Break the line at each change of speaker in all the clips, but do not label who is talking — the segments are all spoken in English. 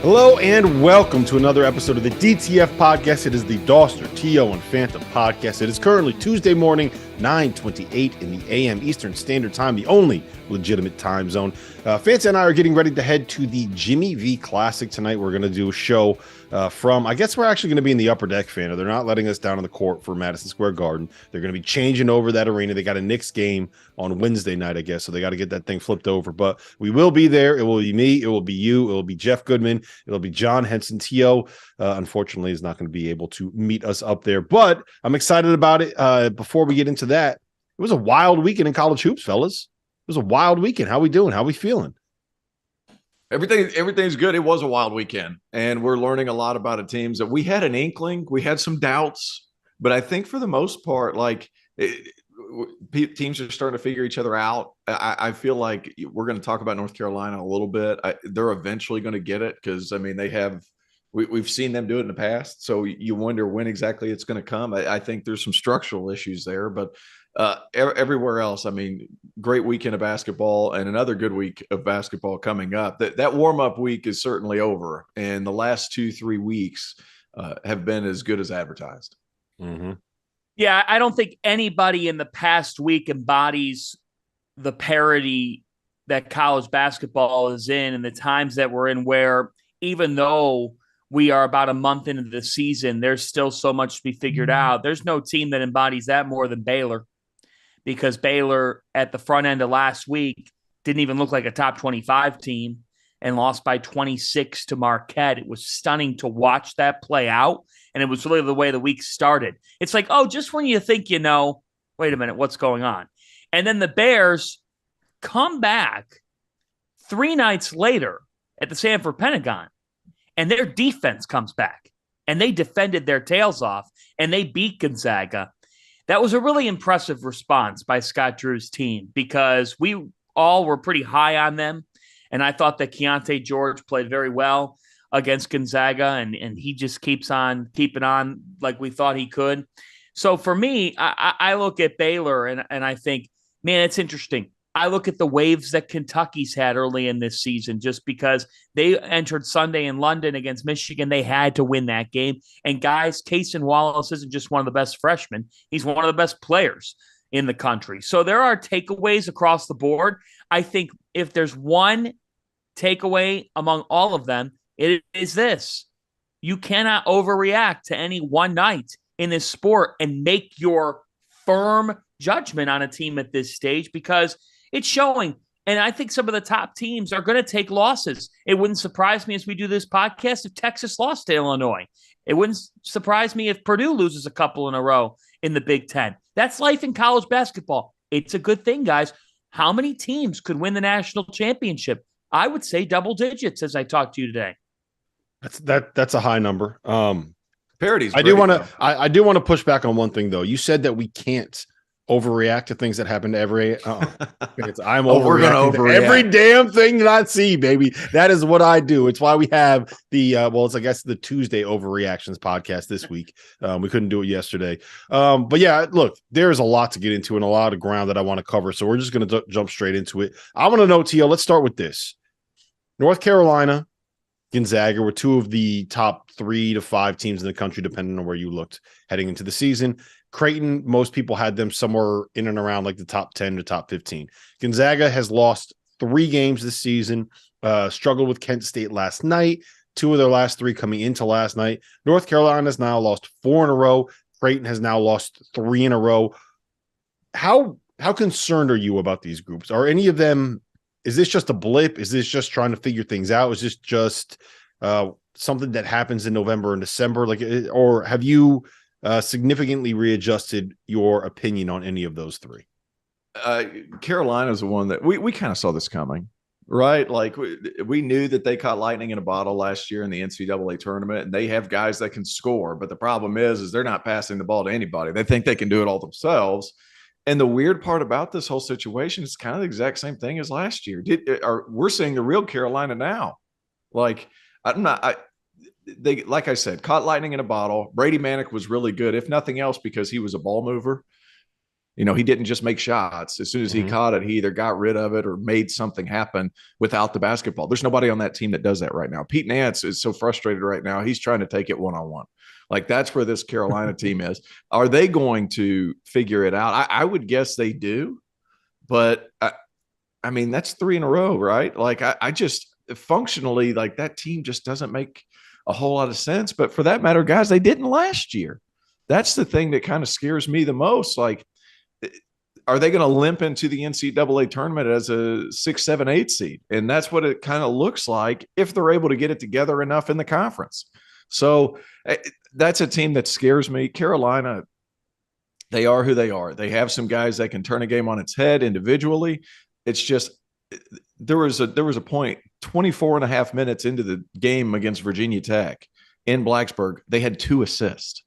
Hello and welcome to another episode of the DTF podcast. It is the Dauster, T.O. and Fanta podcast. It is currently Tuesday morning, 9:28 in the a.m. Eastern Standard Time, the only legitimate time zone. Fanta and I are getting ready to head to the Jimmy V Classic tonight. We're going to do a show from, I guess we're actually going to be in the upper deck, Fanta. They're not letting us down on the court for Madison Square Garden. They're going to be changing over that arena. They got a Knicks game on Wednesday night, I guess, so they got to get that thing flipped over. But we will be there. It will be me. It will be you. It will be Jeff Goodman. It'll be John Henson. T.O. Unfortunately, is not going to be able to meet us up there, but I'm excited about it. Before we get into that, it was a wild weekend in college hoops, fellas. It was a wild weekend. How we doing? How we feeling?
Everything's good. It was a wild weekend, and we're learning a lot about the teams that we had an inkling. We had some doubts, but I think for the most part, teams are starting to figure each other out. I feel like we're going to talk about North Carolina a little bit. They're eventually going to get it because, I mean, we've seen them do it in the past. So you wonder when exactly it's going to come. I think there's some structural issues there, but everywhere else, I mean, great weekend of basketball and another good week of basketball coming up. That warm-up week is certainly over, and the last 2-3 weeks have been as good as advertised.
Mm-hmm.
Yeah, I don't think anybody in the past week embodies the parity that college basketball is in and the times that we're in, where even though we are about a month into the season, there's still so much to be figured out. There's no team that embodies that more than Baylor, because Baylor at the front end of last week didn't even look like a top 25 team and lost by 26 to Marquette. It was stunning to watch that play out, and it was really the way the week started. It's like, oh, just when you think you know, wait a minute, what's going on? And then the Bears come back 3 nights later at the Sanford Pentagon, and their defense comes back, and they defended their tails off, and they beat Gonzaga. That was a really impressive response by Scott Drew's team, because we all were pretty high on them. And I thought that Keontae George played very well against Gonzaga, and he just keeps on keeping on like we thought he could. So for me, I look at Baylor and I think, man, it's interesting. I look at the waves that Kentucky's had early in this season, just because they entered Sunday in London against Michigan. They had to win that game. And guys, Cason Wallace isn't just one of the best freshmen. He's one of the best players in the country. So there are takeaways across the board. I think if there's one takeaway among all of them, it is this: you cannot overreact to any one night in this sport and make your firm judgment on a team at this stage, because it's showing. And I think some of the top teams are going to take losses. It wouldn't surprise me as we do this podcast if Texas lost to Illinois. It wouldn't surprise me if Purdue loses a couple in a row in the Big Ten. That's life in college basketball. It's a good thing, guys. How many teams could win the national championship? I would say double digits as I talk to you today.
That's a high number.
Parity's
I do want to push back on one thing, though. You said that we can't overreact to things that happen to every I'm overreacting to every damn thing that I see, baby. That is what I do. It's why we have the it's I guess the Tuesday overreactions podcast this week. We couldn't do it yesterday, but yeah, look, there's a lot to get into and a lot of ground that I want to cover, so we're just going to jump straight into it. I want to know, Tio, let's start with this. North Carolina, Gonzaga were 2 of the top 3 to 5 teams in the country, depending on where you looked heading into the season. Creighton, most people had them somewhere in and around like the top 10 to top 15. Gonzaga has lost 3 games this season, struggled with Kent State last night, 2 of their last 3 coming into last night. North Carolina has now lost 4 in a row. Creighton has now lost 3 in a row. How concerned are you about these groups? Are any of them, is this just a blip? Is this just trying to figure things out? Is this just something that happens in November and December? Or have you significantly readjusted your opinion on any of those 3?
Carolina's the one that we kind of saw this coming, right? Like we knew that they caught lightning in a bottle last year in the NCAA tournament, and they have guys that can score. But the problem is they're not passing the ball to anybody. They think they can do it all themselves. And the weird part about this whole situation is kind of the exact same thing as last year. We're seeing the real Carolina now. Like they, like I said, caught lightning in a bottle. Brady Manick was really good, if nothing else, because he was a ball mover. He didn't just make shots. As soon as he caught it, he either got rid of it or made something happen without the basketball. There's nobody on that team that does that right now. Pete Nance is so frustrated right now. He's trying to take it one-on-one. Like, that's where this Carolina team is. Are they going to figure it out? I would guess they do, but I mean, that's 3 in a row, right? Like, I just functionally, like, that team just doesn't make a whole lot of sense. But for that matter, guys, they didn't last year. That's the thing that kind of scares me the most. Like, are they going to limp into the NCAA tournament as a 6, 7, 8 seed? And that's what it kind of looks like if they're able to get it together enough in the conference. So that's a team that scares me. Carolina, they are who they are. They have some guys that can turn a game on its head individually. It's just there was a point 24 and a half minutes into the game against Virginia Tech in Blacksburg. They had 2 assists.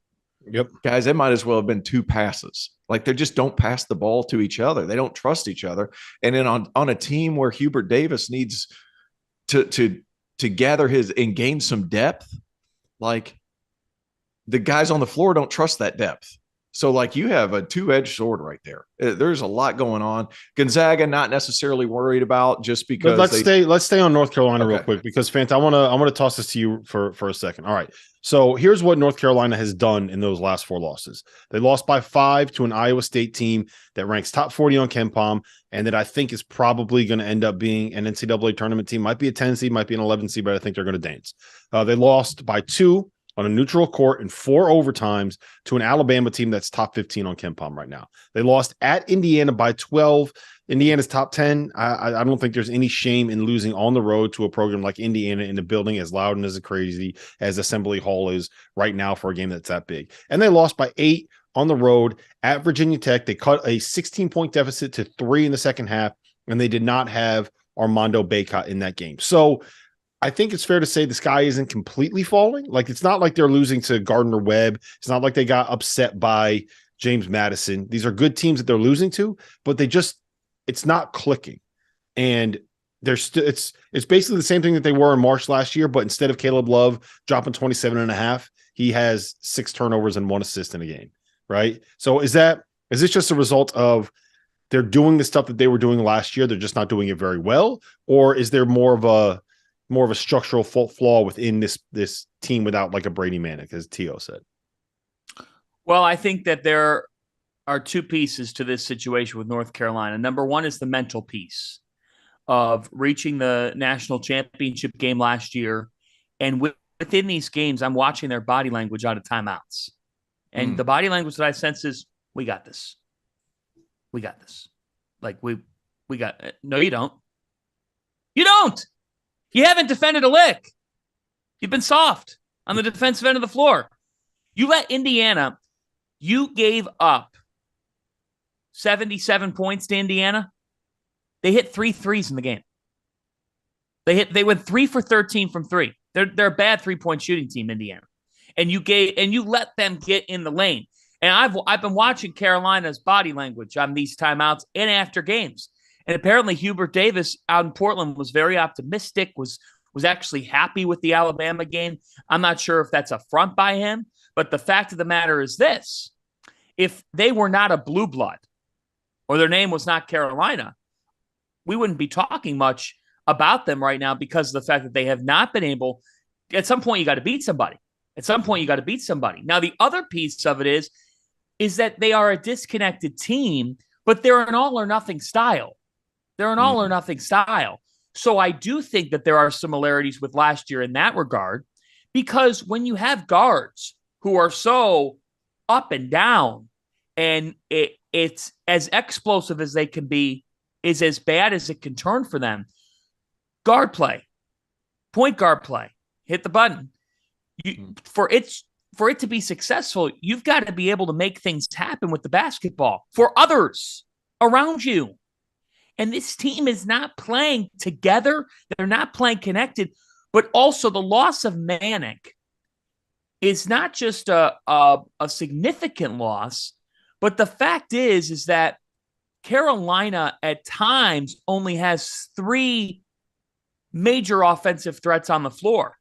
Yep.
Guys, it might as well have been 2 passes. Like, they just don't pass the ball to each other. They don't trust each other. And then on a team where Hubert Davis needs to gather and gain some depth, like, the guys on the floor don't trust that depth. So, like, you have a 2-edged sword right there. There's a lot going on. Gonzaga, not necessarily worried about, just because.
But let's stay on North Carolina real quick, because Fanta, I want to toss this to you for a second. All right. So here's what North Carolina has done in those last 4 losses. They lost by 5 to an Iowa State team that ranks top 40 on KenPom, and that I think is probably going to end up being an NCAA tournament team. Might be a 10 seed, might be an 11 seed, but I think they're going to dance. They lost by 2 on a neutral court in 4 overtimes to an Alabama team that's top 15 on KenPom right now. They lost at Indiana by 12. Indiana's top 10. I don't think there's any shame in losing on the road to a program like Indiana in the building as loud and as crazy as Assembly Hall is right now for a game that's that big. And they lost by 8 on the road at Virginia Tech. They cut a 16-point deficit to 3 in the second half, and they did not have Armando Bacot in that game. So I think it's fair to say the sky isn't completely falling. Like, it's not like they're losing to Gardner-Webb. It's not like they got upset by James Madison. These are good teams that they're losing to, but it's not clicking. And it's basically the same thing that they were in March last year, but instead of Caleb Love dropping 27.5, he has 6 turnovers and 1 assist in a game, right? So is this just a result of they're doing the stuff that they were doing last year, they're just not doing it very well? Or is there more of a structural flaw within this team without, like, a Brady Manick, as T.O. said?
Well, I think that there are 2 pieces to this situation with North Carolina. Number one is the mental piece of reaching the national championship game last year. And within these games, I'm watching their body language out of timeouts. And the body language that I sense is, we got this. We got this. Like, we got it. No, you don't. You don't. You haven't defended a lick. You've been soft on the defensive end of the floor. You let Indiana, you gave up 77 points to Indiana. They hit 3 threes in the game. They went 3 for 13 from 3. They're a bad 3-point shooting team, Indiana. And you let them get in the lane. And I've been watching Carolina's body language on these timeouts and after games. And apparently Hubert Davis out in Portland was very optimistic, was actually happy with the Alabama game. I'm not sure if that's a front by him, but the fact of the matter is this. If they were not a blue blood, or their name was not Carolina, we wouldn't be talking much about them right now, because of the fact that they have not been able. At some point, you got to beat somebody. Now, the other piece of it is that they are a disconnected team, but they're an all or nothing style. So I do think that there are similarities with last year in that regard, because when you have guards who are so up and down, and it's as explosive as they can be, is as bad as it can turn for them. Guard play, point guard play, hit the button. For it to be successful, you've got to be able to make things happen with the basketball for others around you. And this team is not playing together. They're not playing connected. But also the loss of Manick is not just a significant loss, but the fact is that Carolina at times only has 3 major offensive threats on the floor.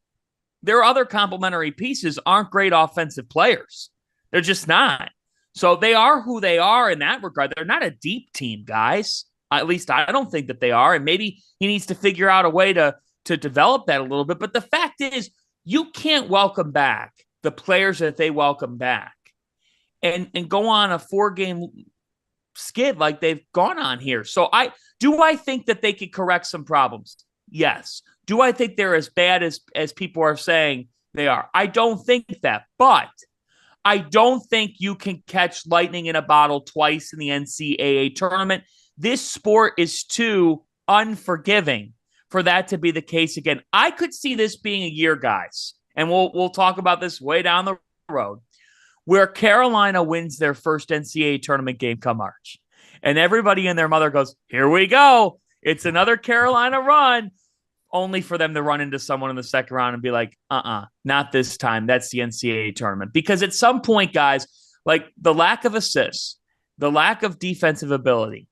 Their other complementary pieces aren't great offensive players. They're just not. So they are who they are in that regard. They're not a deep team, guys. At least I don't think that they are. And maybe he needs to figure out a way to develop that a little bit. But the fact is, you can't welcome back the players that they welcome back and go on a 4-game skid like they've gone on here. So I think that they could correct some problems? Yes. Do I think they're as bad as people are saying they are? I don't think that. But I don't think you can catch lightning in a bottle twice in the NCAA tournament. This sport is too unforgiving for that to be the case again. I could see this being a year, guys, and we'll talk about this way down the road, where Carolina wins their first NCAA tournament game come March. And everybody and their mother goes, here we go. It's another Carolina run, only for them to run into someone in the second round and be like, not this time. That's the NCAA tournament. Because at some point, guys, like the lack of assists, the lack of defensive ability,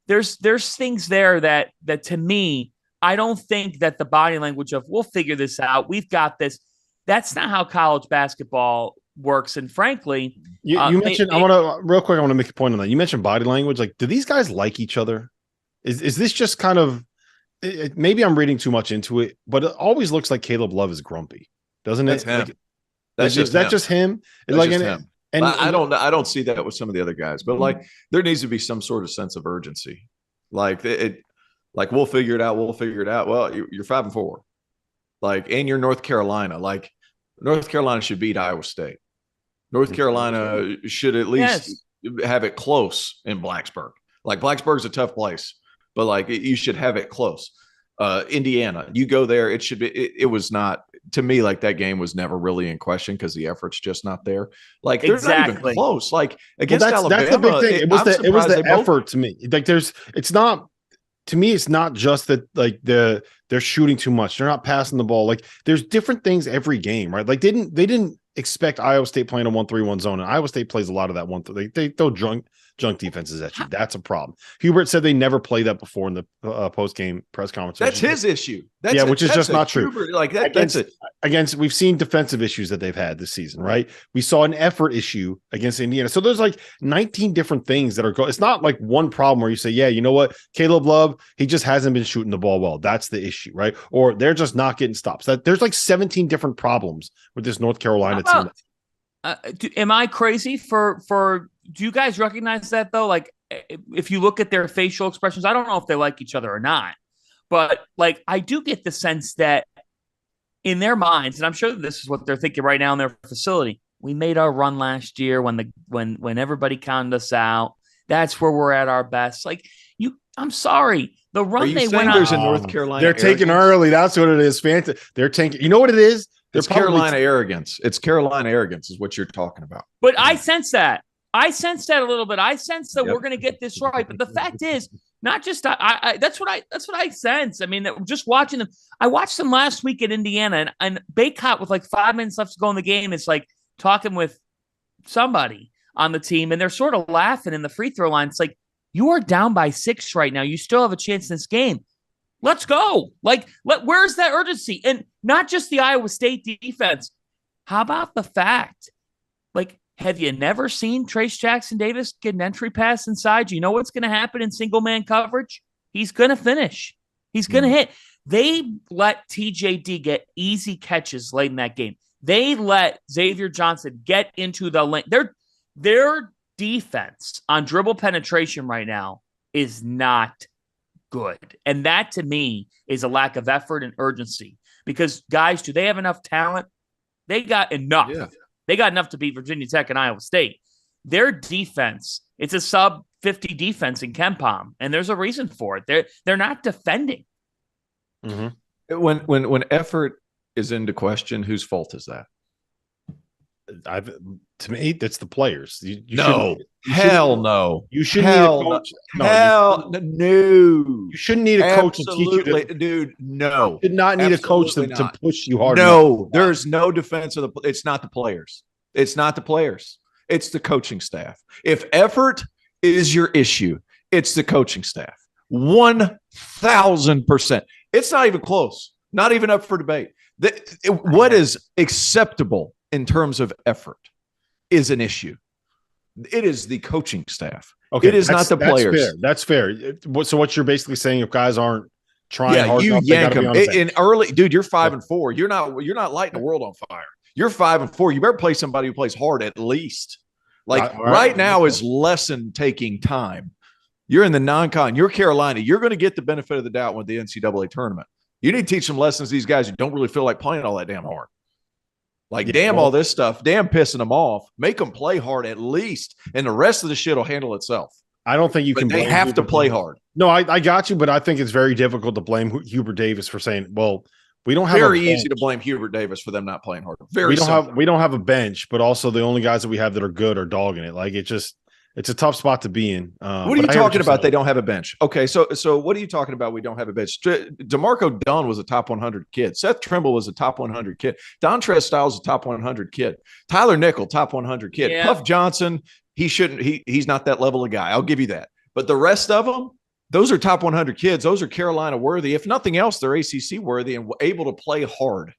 there's things there that to me, I don't think that the body language of we'll figure this out, we've got this. That's not how college basketball works. And frankly,
you mentioned, I want to make a point on that. You mentioned body language. Like, do these guys like each other? Is this just kind of, maybe I'm reading too much into it, but it always looks like Caleb Love is grumpy, doesn't it?
That's just him.
That's
like,
just him.
And I don't see that with some of the other guys, but like there needs to be some sort of sense of urgency. Like like we'll figure it out. Well, you're 5-4, like, and you're North Carolina. Like North Carolina should beat Iowa State. North Carolina should at least have it close in Blacksburg. Like Blacksburg's a tough place, but like you should have it close. Indiana, you go there, it should be. It was not, to me, like that game was never really in question because the effort's just not there. Like they're not even close. Like against Alabama,
that's the big thing. It was the effort to me. Like it's not. To me, it's not just that like they're shooting too much. They're not passing the ball. Like there's different things every game, right? Like they didn't expect Iowa State playing a 1-3-1 zone, and Iowa State plays a lot of that one. They throw junk defenses at you. That's a problem. Hubert said they never played that before in the post-game press conference.
That's his issue.
Which is just not true.
Hubert, like that's it.
Against, we've seen defensive issues that they've had this season, right? We saw an effort issue against Indiana. So there's like 19 different things that are going. It's not like one problem where you say, yeah, you know what, Caleb Love, he just hasn't been shooting the ball well. That's the issue, right? Or they're just not getting stops. There's like 17 different problems with this North Carolina team.
Am I crazy for? Do you guys recognize that though? Like, if you look at their facial expressions, I don't know if they like each other or not, but like I do get the sense that in their minds, and I'm sure this is what they're thinking right now in their facility. We made our run last year when everybody counted us out. That's where we're at our best. Like I'm sorry, the run they went on.
There's a North Carolina.
They're taking early. That's what it is. Fanta. They're taking. You know what it is?
It's Carolina arrogance. It's Carolina arrogance is what you're talking about.
But I sense that. I sense that a little bit. I sense that we're going to get this right. But the fact is, not just that's what I sense. I mean, just watching them. I watched them last week at Indiana, and Baycott with like 5 minutes left to go in the game. It's like talking with somebody on the team, and they're sort of laughing in the free throw line. It's like, you are down by 6 right now. You still have a chance in this game. Let's go. Like, where's that urgency? And not just the Iowa State defense. How about the fact, like, have you never seen Trace Jackson Davis get an entry pass inside? You know what's going to happen in single man coverage? He's going to finish. He's going to hit. They let TJD get easy catches late in that game. They let Xavier Johnson get into the lane. Their defense on dribble penetration right now is not good. And that to me is a lack of effort and urgency, because guys, do they have enough talent? They got enough. Yeah. They got enough to beat Virginia Tech and Iowa State. Their defense, it's a sub 50 defense in KenPom, and there's a reason for it. They're not defending.
Mm-hmm. When effort is into question, whose fault is that?
To me, that's the players.
No. You shouldn't need a
coach.
No.
You shouldn't need a coach to teach you.
Dude, no.
You should not need a coach to push you hard.
No, there's no defense of it's not the players. It's not the players. It's the coaching staff. If effort is your issue, it's the coaching staff. 1,000%. It's not even close. Not even up for debate. What is acceptable in terms of effort is an issue. It is the coaching staff.
Okay,
it is not the players.
That's fair. So what you're basically saying, if guys aren't trying hard
you
enough,
yank them in early. Dude, you're 5-4. You're not lighting the world on fire. You're 5-4. You better play somebody who plays hard at least. Right now is lesson taking time. You're in the non-con. You're Carolina. You're going to get the benefit of the doubt with the NCAA tournament. You need to teach some lessons to these guys who don't really feel like playing all that damn hard. All this stuff. Damn pissing them off. Make them play hard at least, and the rest of the shit will handle itself.
I don't think you can.
They have to play hard.
No, I got you, but I think it's very difficult to blame Hubert Davis for saying, "Well, we don't have."
Very easy to blame Hubert Davis for them not playing hard. We
don't have a bench, but also the only guys that we have that are good are dogging it. It's a tough spot to be in.
What are you talking about? They don't have a bench. Okay, so what are you talking about? We don't have a bench. DeMarco Dunn was a top 100 kid. Seth Trimble was a top 100 kid. Dontrez Styles is a top 100 kid. Tyler Nickel, top 100 kid. Yeah. Puff Johnson, he's not that level of guy. I'll give you that. But the rest of them, those are top 100 kids. Those are Carolina worthy. If nothing else, they're ACC worthy and able to play hard.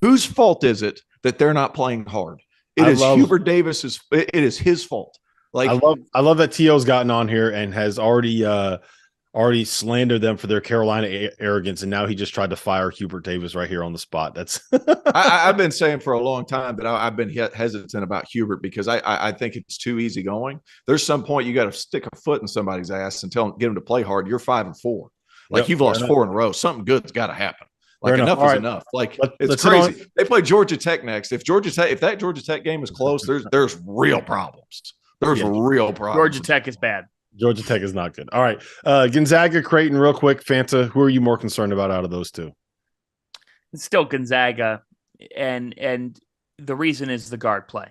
Whose fault is it that they're not playing hard? It is Hubert Davis's. It is his fault.
I love that T.O.'s gotten on here and has already slandered them for their Carolina arrogance, and now he just tried to fire Hubert Davis right here on the spot. That's
I've been saying for a long time, but I've been hesitant about Hubert because I think it's too easy going. There's some point you got to stick a foot in somebody's ass and get them to play hard. You're 5-4, you've lost 4 in a row. Something good's got to happen. Enough is enough. It's crazy. They play Georgia Tech next. If that Georgia Tech game is close, there's real problems. There's real problems.
Georgia Tech is bad.
Georgia Tech is not good. All right. Gonzaga, Creighton, real quick. Fanta, who are you more concerned about out of those two?
It's still Gonzaga, and the reason is the guard play.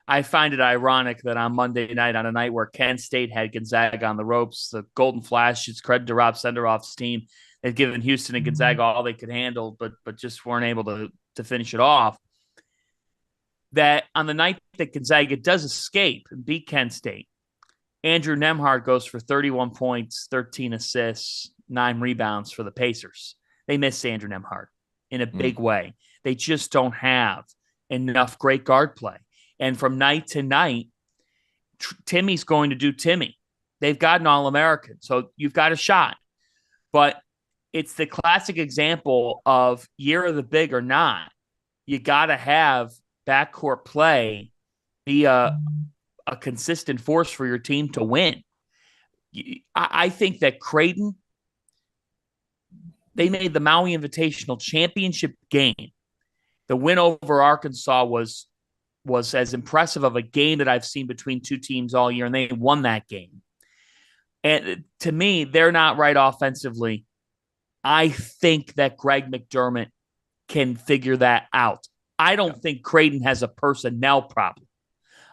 I find it ironic that on Monday night, on a night where Kent State had Gonzaga on the ropes, the Golden Flashes, credit to Rob Senderoff's team, they'd given Houston and Gonzaga all they could handle, but just weren't able to finish it off. That on the night that Gonzaga does escape and beat Kent State, Andrew Nembhard goes for 31 points, 13 assists, 9 rebounds for the Pacers. They miss Andrew Nembhard in a big way. They just don't have enough great guard play. And from night to night, Timmy's going to do Timmy. They've got an All-American, so you've got a shot. But it's the classic example of year of the big or not. You got to have backcourt play be a consistent force for your team to win. I think that Creighton, they made the Maui Invitational championship game. The win over Arkansas was as impressive of a game that I've seen between two teams all year, and they won that game. And to me, they're not right offensively. I think that Greg McDermott can figure that out. I don't think Creighton has a personnel problem.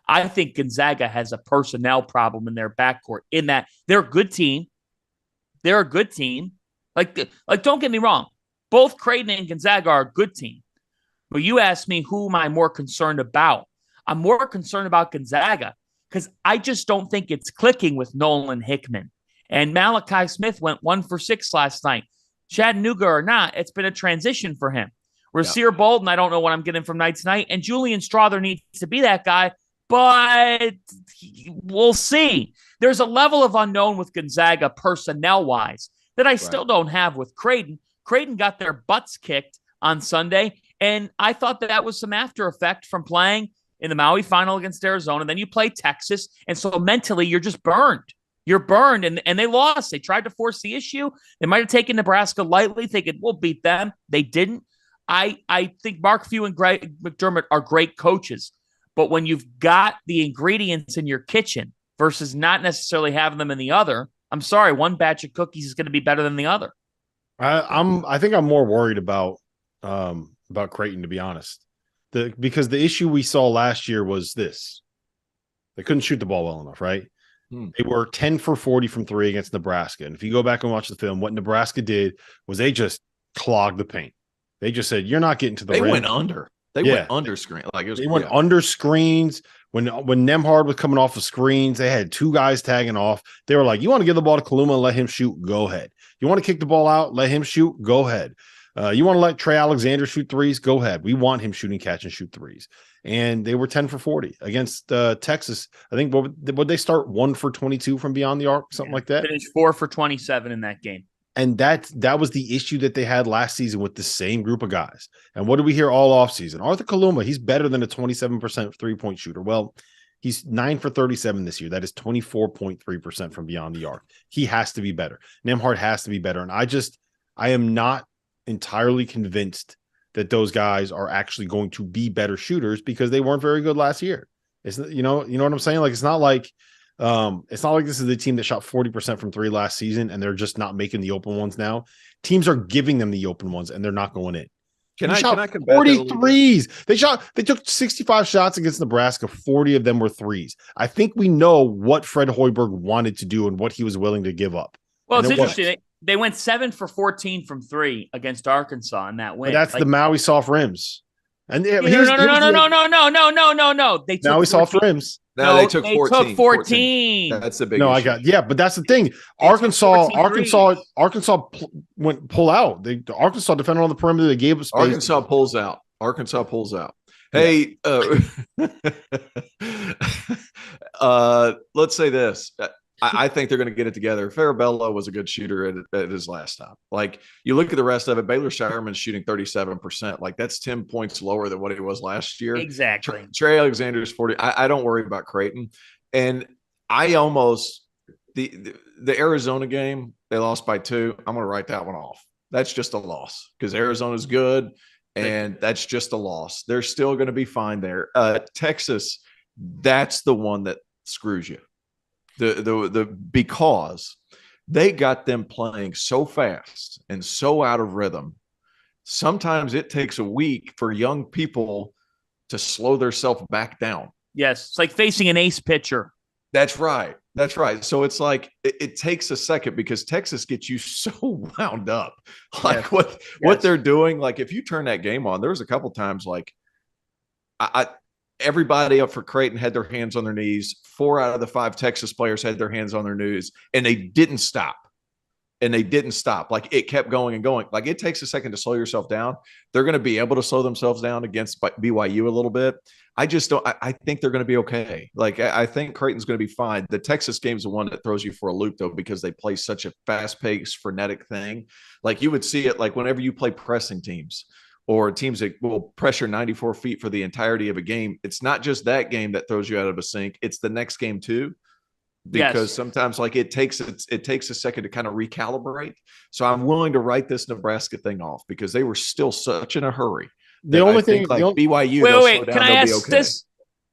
I think Gonzaga has a personnel problem in their backcourt in that they're a good team. They're a good team. Don't get me wrong. Both Creighton and Gonzaga are a good team. But you asked me who am I more concerned about? I'm more concerned about Gonzaga because I just don't think it's clicking with Nolan Hickman. And Malachi Smith went 1 for 6 last night. Chattanooga or not, it's been a transition for him. Rasir Bolden, I don't know what I'm getting from night to night. And Julian Strother needs to be that guy, but we'll see. There's a level of unknown with Gonzaga personnel-wise that I still don't have with Creighton. Creighton got their butts kicked on Sunday, and I thought that was some after effect from playing in the Maui final against Arizona. Then you play Texas, and so mentally you're just burned. You're burned, and they lost. They tried to force the issue. They might have taken Nebraska lightly, thinking, we'll beat them. They didn't. I think Mark Few and Greg McDermott are great coaches, but when you've got the ingredients in your kitchen versus not necessarily having them in the other, I'm sorry, one batch of cookies is going to be better than the other.
I think I'm more worried about Creighton, to be honest, because the issue we saw last year was this: they couldn't shoot the ball well enough, right? They were 10 for 40 from 3 against Nebraska, and if you go back and watch the film, what Nebraska did was they just clogged the paint. They just said, "You're not getting to the rim."
They went under. They went under screen.
They went under screens. When Nembhard was coming off of screens, they had 2 guys tagging off. They were like, "You want to give the ball to Kaluma and let him shoot? Go ahead. You want to kick the ball out? Let him shoot? Go ahead. You want to let Trey Alexander shoot threes? Go ahead. We want him shooting catch and shoot threes." and they were 10 for 40 against Texas. I think would they start 1 for 22 from beyond the arc, something like that?
Finished 4 for 27 in that game.
And that was the issue that they had last season with the same group of guys. And what did we hear all offseason? Arthur Kaluma, he's better than a 27% three-point shooter. Well, he's 9 for 37 this year. That is 24.3% from beyond the arc. He has to be better. Nembhard has to be better. And I am not entirely convinced that those guys are actually going to be better shooters because they weren't very good last year. It's, you know what I'm saying? Like, it's not like this is the team that shot 40% from three last season and they're just not making the open ones now. Teams are giving them the open ones and they're not going in. Can I combat 40 threes? They took 65 shots against Nebraska. 40 of them were threes. I think we know what Fred Hoiberg wanted to do and what he was willing to give up.
Well, it's interesting. They went 7 for 14 from three against Arkansas in that win.
But that's the Maui soft rims. And
no. They took
Maui soft rims.
No, they took 14.
Took 14.
That's the big issue.
But that's the thing. Arkansas went pull out. Arkansas defended on the perimeter. They gave up space.
Arkansas pulls out. Hey, let's say this. I think they're going to get it together. Farabello was a good shooter at his last stop. Like, you look at the rest of it, Baylor Shireman's shooting 37%. Like, that's 10 points lower than what he was last year.
Exactly.
Trey Alexander's 40. I don't worry about Creighton. And I almost the Arizona game, they lost by 2. I'm going to write that one off. That's just a loss because Arizona's good, and that's just a loss. They're still going to be fine there. Texas, that's the one that screws you. Because they got them playing so fast and so out of rhythm. Sometimes it takes a week for young people to slow themselves back down.
Yes, it's like facing an ace pitcher.
That's right. So it's like it takes a second because Texas gets you so wound up. Like what they're doing. Like, if you turn that game on, there was a couple times like everybody up for Creighton had their hands on their knees. 4 out of the 5 Texas players had their hands on their knees, and they didn't stop. Like, it kept going and going. Like, it takes a second to slow yourself down. They're going to be able to slow themselves down against BYU a little bit. I just don't. I think they're going to be okay. Like, I think Creighton's going to be fine. The Texas game's the one that throws you for a loop, though, because they play such a fast-paced, frenetic thing. Like, you would see it like whenever you play pressing teams, or teams that will pressure 94 feet for the entirety of a game. It's not just that game that throws you out of a sync. It's the next game too, because sometimes like it takes a second to kind of recalibrate. So I'm willing to write this Nebraska thing off because they were still such in a hurry.
The only thing,
like BYU.
Wait. Can I ask this?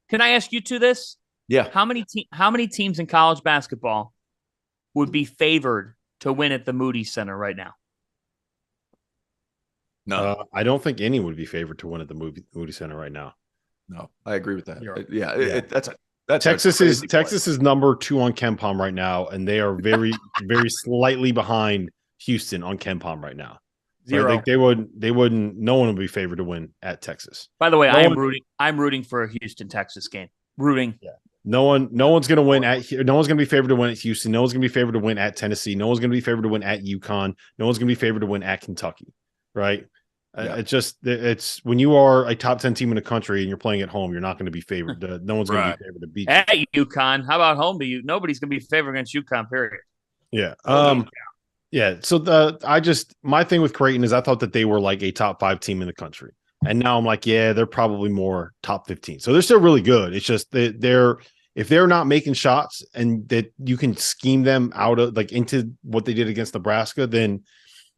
Can I ask you two this?
Yeah.
How many teams in college basketball would be favored to win at the Moody Center right now?
No,
I don't think any would be favored to win at the Moody Center right now.
No, I agree with that.
That's Texas is number 2 on KenPom right now, and they are very, very slightly behind Houston on KenPom right now.
0.
I think they wouldn't. No one would be favored to win at Texas.
By the way, I'm rooting for a Houston Texas game. Rooting.
Yeah. No one's going to win no one's going to be favored to win at Houston. No one's going to be favored to win at Tennessee. No one's going to be favored to win at UConn. No one's going to be favored to win at Kentucky. Right. Yeah. It's when you are a top 10 team in the country and you're playing at home, you're not going to be favored. No one's going to be favored to beat you.
At UConn. How about home to you? Nobody's going to be favored against UConn, period.
Yeah. Yeah. So my thing with Creighton is I thought that they were like a top 5 team in the country. And now I'm like, yeah, they're probably more top 15. So they're still really good. It's just if they're not making shots and that you can scheme them out of like into what they did against Nebraska, then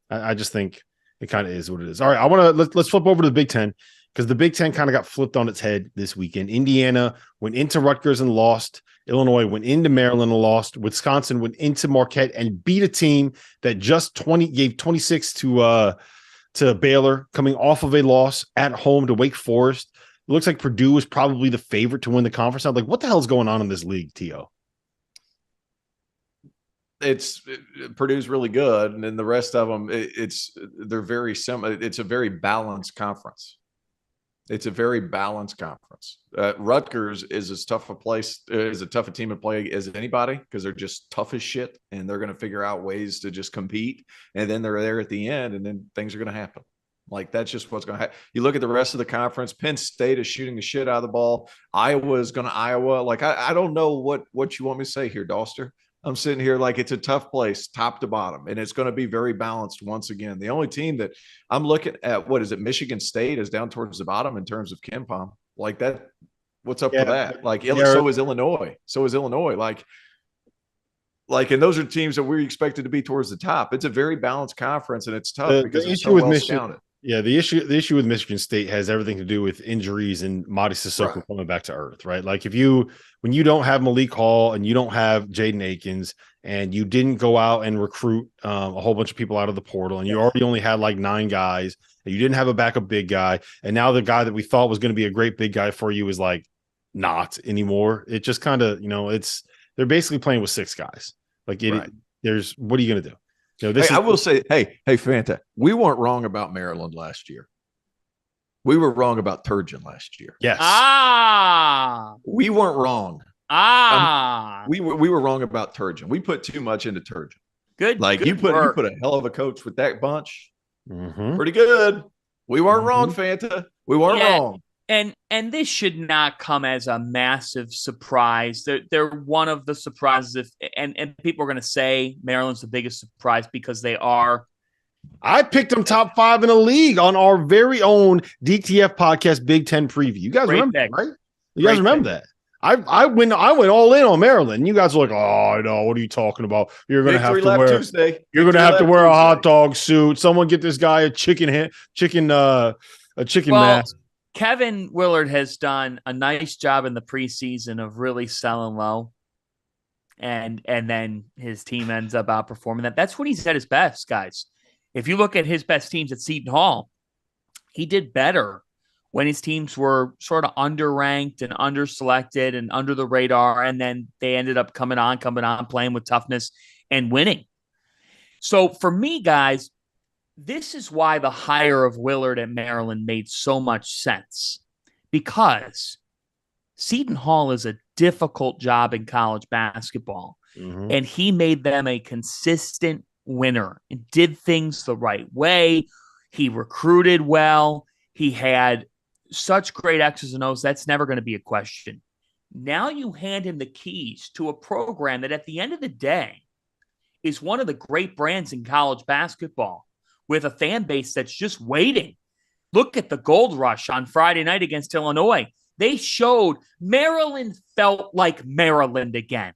I just think it kind of is what it is. All right, let's flip over to the Big Ten because the Big Ten kind of got flipped on its head this weekend. Indiana went into Rutgers and lost. Illinois went into Maryland and lost. Wisconsin went into Marquette and beat a team that just gave 26 to Baylor, coming off of a loss at home to Wake Forest. It looks like Purdue is probably the favorite to win the conference. I'm like, what the hell is going on in this league, T.O.?
Purdue's really good, and then the rest of them, they're very similar. It's a very balanced conference. Rutgers is as tough a team to play as anybody because they're just tough as shit, and they're going to figure out ways to just compete. And then they're there at the end, and then things are going to happen. Like, that's just what's going to happen. You look at the rest of the conference. Penn State is shooting the shit out of the ball. Iowa is going to Iowa. Like, I don't know what you want me to say here, Dauster. I'm sitting here like it's a tough place, top to bottom, and it's going to be very balanced once again. The only team that I'm looking at, what is it? Michigan State is down towards the bottom in terms of KenPom. Like that. What's up with that? Like, so is Illinois. Like, and those are teams that we're expected to be towards the top. It's a very balanced conference, and it's tough because it's so well scouted.
Yeah, the issue with Michigan State has everything to do with injuries and Mady Sissoko coming back to earth, right? Like, when you don't have Malik Hall and you don't have Jaden Akins and you didn't go out and recruit a whole bunch of people out of the portal and you already only had like 9 guys and you didn't have a backup big guy, and now the guy that we thought was going to be a great big guy for you is like not anymore. It just kind of, they're basically playing with 6 guys. Like, there's, what are you going to do?
I will say, hey, Fanta, we weren't wrong about Maryland last year. We were wrong about Turgeon last year.
Yes.
We weren't wrong. We were wrong about Turgeon. We put too much into Turgeon.
Good.
Like,
good
you put a hell of a coach with that bunch. Pretty good. We weren't wrong, Fanta. We weren't wrong.
And this should not come as a massive surprise. They're one of the surprises. And people are going to say Maryland's the biggest surprise because they are.
I picked them top 5 in the league on our very own DTF podcast Big Ten preview. You guys remember that, right? You guys remember that? I went all in on Maryland. You guys are like, oh, no, what are you talking about? You're going to have to wear Tuesday. You're going to have to wear a hot dog suit. Someone get this guy a chicken mask.
Kevin Willard has done a nice job in the preseason of really selling low, and then his team ends up outperforming that. That's when he's at his best, guys. If you look at his best teams at Seton Hall, he did better when his teams were sort of underranked and underselected and under the radar, and then they ended up coming on, playing with toughness and winning. So for me, guys, this is why the hire of Willard at Maryland made so much sense, because Seton Hall is a difficult job in college basketball, and he made them a consistent winner and did things the right way. He recruited well. He had such great X's and O's. That's never going to be a question. Now you hand him the keys to a program that at the end of the day is one of the great brands in college basketball, with a fan base that's just waiting. Look at the Gold Rush on Friday night against Illinois. They showed Maryland felt like Maryland again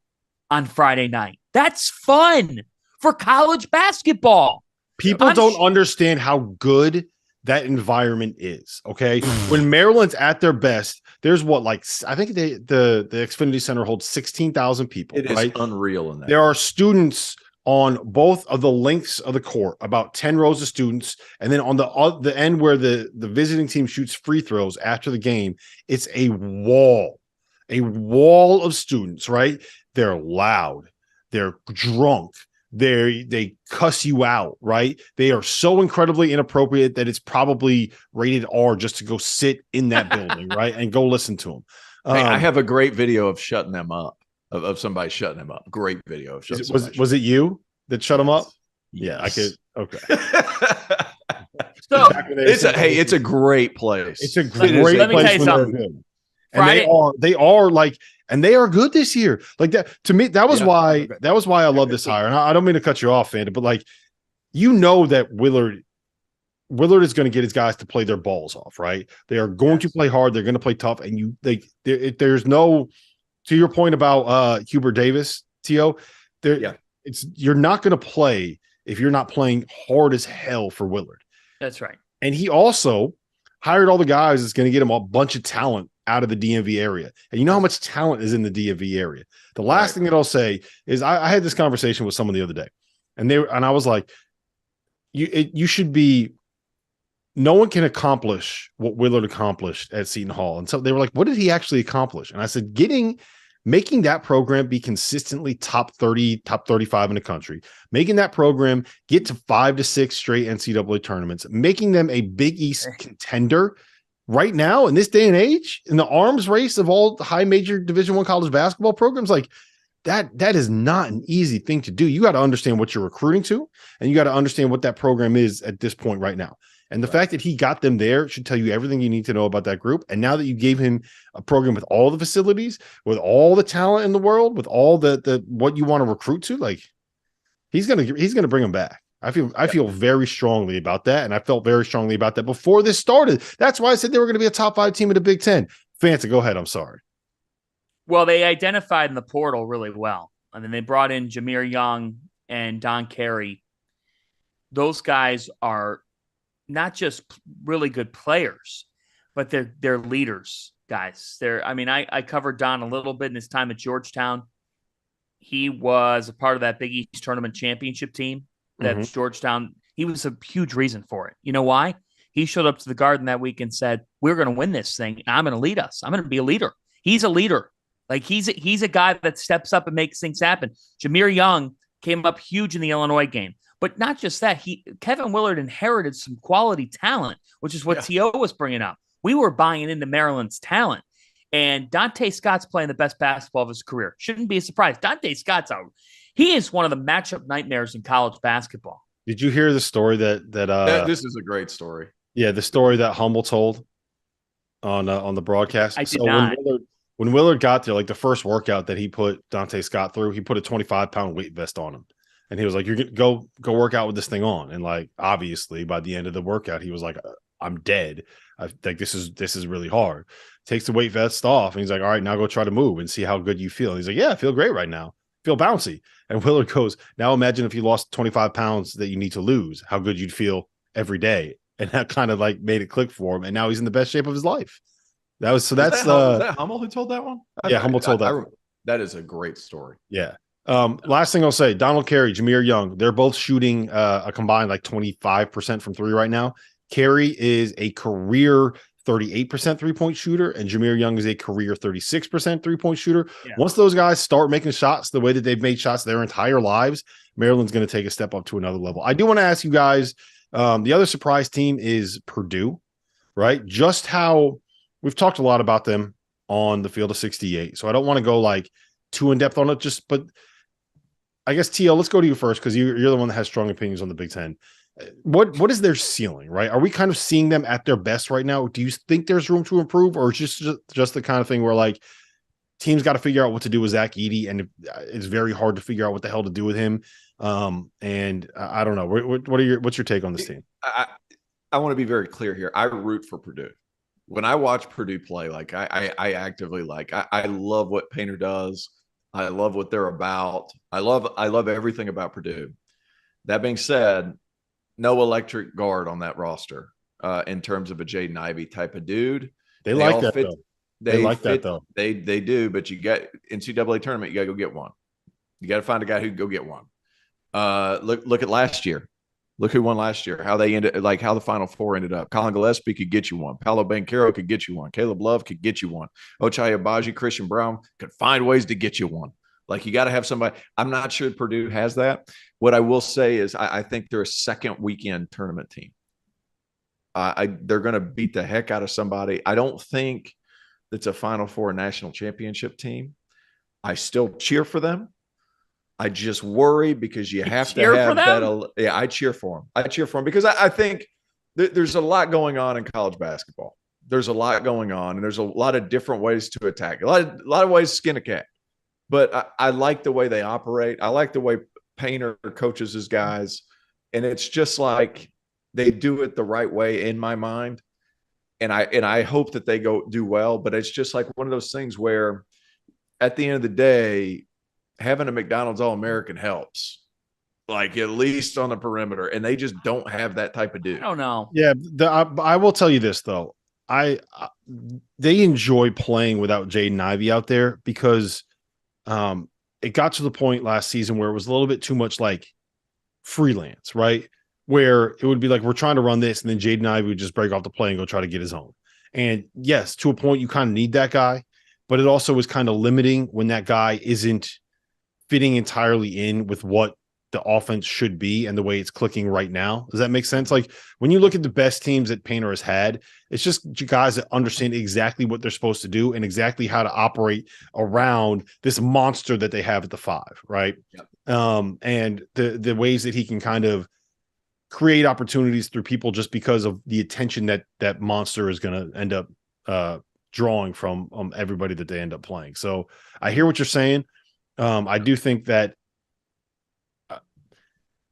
on Friday night. That's fun for college basketball.
People don't understand how good that environment is, okay? When Maryland's at their best, there's I think the Xfinity Center holds 16,000 people.
It is unreal in that.
There are students on both of the lengths of the court, about 10 rows of students. And then on the end where the visiting team shoots free throws after the game, it's a wall of students, right? They're loud. They're drunk. They cuss you out, right? They are so incredibly inappropriate that it's probably rated R just to go sit in that building, right? And go listen to them.
I have a great video of shutting them up. Of somebody shutting them up. Great video.
Was it you that shut them up?
Yes.
Yeah, I could. Okay.
So
it's a great place.
It's a great place.
Let me tell you something.
And they are like, and they are good this year. Like that to me, that was why I love this hire. And I don't mean to cut you off, Fanta, but like, that Willard is going to get his guys to play their balls off, right? They are going to play hard. They're going to play tough, and there's no. To your point about Hubert Davis, T.O., you're not going to play if you're not playing hard as hell for Willard.
That's right. And
he also hired all the guys that's going to get him a bunch of talent out of the DMV area. And you know how much talent is in the DMV area. The last thing that I'll say is I had this conversation with someone the other day, and I was like, you should be. No one can accomplish what Willard accomplished at Seton Hall. And so they were like, what did he actually accomplish? And I said, making that program be consistently top 30, top 35 in the country, making that program get to 5 to 6 straight NCAA tournaments, making them a Big East contender right now in this day and age, in the arms race of all the high major Division I college basketball programs, like that is not an easy thing to do. You got to understand what you're recruiting to, and you got to understand what that program is at this point right now. And the fact that he got them there should tell you everything you need to know about that group. And now that you gave him a program with all the facilities, with all the talent in the world, with all the what you want to recruit to, like he's gonna bring them back. I feel very strongly about that, and I felt very strongly about that before this started. That's why I said they were going to be a top 5 team in the Big Ten. Fanta, go ahead. I'm sorry.
Well, they identified in the portal really well. I mean, they brought in Jameer Young and Don Carey. Those guys are not just really good players, but they're leaders, guys. I covered Don a little bit in his time at Georgetown. He was a part of that Big East tournament championship team. That Georgetown, he was a huge reason for it. You know why? He showed up to the Garden that week and said, we're going to win this thing. And I'm going to lead us. I'm going to be a leader. He's a leader. Like he's a guy that steps up and makes things happen. Jameer Young came up huge in the Illinois game. But not just that, Kevin Willard inherited some quality talent, which is what T.O. was bringing up. We were buying into Maryland's talent. And Dante Scott's playing the best basketball of his career. Shouldn't be a surprise. Dante Scott's out. He is one of the matchup nightmares in college basketball.
Did you hear the story that
this is a great story?
Yeah, the story that Hummel told on the broadcast.
I did not.
When Willard got there, like the first workout that he put Dante Scott through, he put a 25-pound weight vest on him. And he was like, "You're gonna go work out with this thing on." And like, obviously, by the end of the workout, he was like, "I'm dead. I think this is really hard." Takes the weight vest off, and he's like, "All right, now go try to move and see how good you feel." And he's like, "Yeah, I feel great right now. Feel bouncy." And Willard goes, "Now imagine if you lost 25 pounds that you need to lose, how good you'd feel every day." And that kind of like made it click for him. And now he's in the best shape of his life. That's
was that Hummel who told that one?
Yeah, Hummel told that.
That is a great story.
Yeah. Last thing I'll say, Donald Carey, Jameer Young, they're both shooting a combined like 25% from three right now. Carey is a career 38% three-point shooter, and Jameer Young is a career 36% three-point shooter. Yeah. Once those guys start making shots the way that they've made shots their entire lives, Maryland's going to take a step up to another level. I do want to ask you guys, the other surprise team is Purdue, right? Just how we've talked a lot about them on the field of 68, so I don't want to go like too in-depth on it, but I guess, TL, let's go to you first because you're the one that has strong opinions on the Big Ten. What is their ceiling, right? Are we kind of seeing them at their best right now? Do you think there's room to improve, or just the kind of thing where like teams got to figure out what to do with Zach Edey, and it's very hard to figure out what the hell to do with him? And I don't know. What's your take on this team?
I want to be very clear here. I root for Purdue. When I watch Purdue play, like I actively like. I love what Painter does. I love what they're about. I love everything about Purdue. That being said, no electric guard on that roster in terms of a Jaden Ivey type of dude.
They like that though. They like that though.
They do, but you got NCAA tournament, you got to go get one. You got to find a guy who can go get one. Look at last year. Look who won last year. How they ended, like how the Final Four ended up. Colin Gillespie could get you one. Paolo Banchero could get you one. Caleb Love could get you one. Ochai Agbaji, Christian Brown could find ways to get you one. Like you got to have somebody. I'm not sure Purdue has that. What I will say is I think they're a second weekend tournament team. They're going to beat the heck out of somebody. I don't think that's a Final Four national championship team. I still cheer for them. I just worry because you have to have that. Yeah, I cheer for them. I cheer for them because I think there's a lot going on in college basketball. There's a lot going on, and there's a lot of different ways to attack. A lot of ways to skin a cat. But I like the way they operate. I like the way Painter coaches his guys. And it's just like they do it the right way in my mind. And I hope that they do well. But it's just like one of those things where at the end of the day, having a McDonald's All-American helps. Like at least on the perimeter. And they just don't have that type of dude.
I don't know.
Yeah, I will tell you this, though. They enjoy playing without Jaden Ivey out there because – it got to the point last season where it was a little bit too much like freelance, right? Where it would be like, we're trying to run this, and then Jaden Ivey would just break off the play and go try to get his own. And yes, to a point, you kind of need that guy, but it also is kind of limiting when that guy isn't fitting entirely in with what the offense should be and the way it's clicking right now. Does that make sense? Like when you look at the best teams that Painter has had, it's just guys that understand exactly what they're supposed to do and exactly how to operate around this monster that they have at the five, right? Yep. And the ways that he can kind of create opportunities through people just because of the attention that monster is going to end up drawing from everybody that they end up playing. So I hear what you're saying. I do think that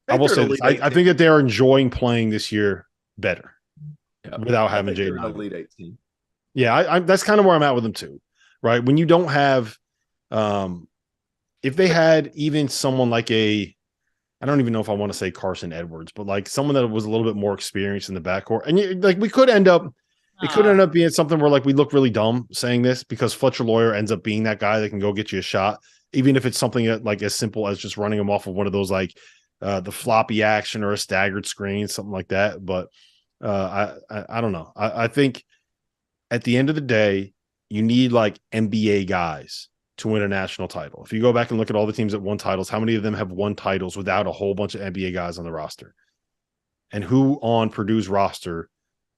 I will say this. I think that they are enjoying playing this year better without having Jaden Ivey.
Elite 8 team.
Yeah, that's kind of where I'm at with them too, right? When you don't have, if they had even someone like I don't even know if I want to say Carson Edwards, but like someone that was a little bit more experienced in the backcourt, and like we could end up, it could end up being something where like we look really dumb saying this because Fletcher Lawyer ends up being that guy that can go get you a shot, even if it's something that, like as simple as just running him off of one of those like the floppy action or a staggered screen, something like that. But I don't know. I think at the end of the day, you need like NBA guys to win a national title. If you go back and look at all the teams that won titles, how many of them have won titles without a whole bunch of NBA guys on the roster? And who on Purdue's roster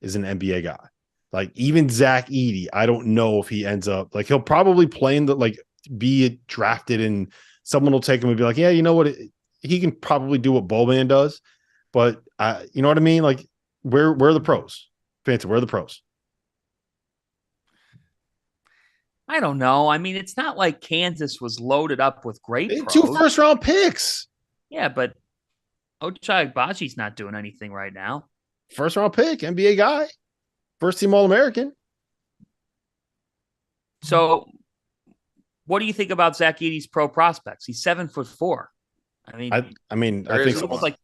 is an NBA guy? Like even Zach Edey, I don't know if he ends up like he'll probably play in the like be drafted and someone will take him and be like, yeah, you know what? He can probably do what Boban does, but you know what I mean? Like where are the pros? Fanta, where are the pros?
I don't know. I mean, it's not like Kansas was loaded up with great pros.
2 first-round picks.
Yeah, but Ochai Agbaji's not doing anything right now.
First-round pick, NBA guy. First-team All-American.
So what do you think about Zach Edey's pro prospects? He's 7'4". I mean, I think
almost
like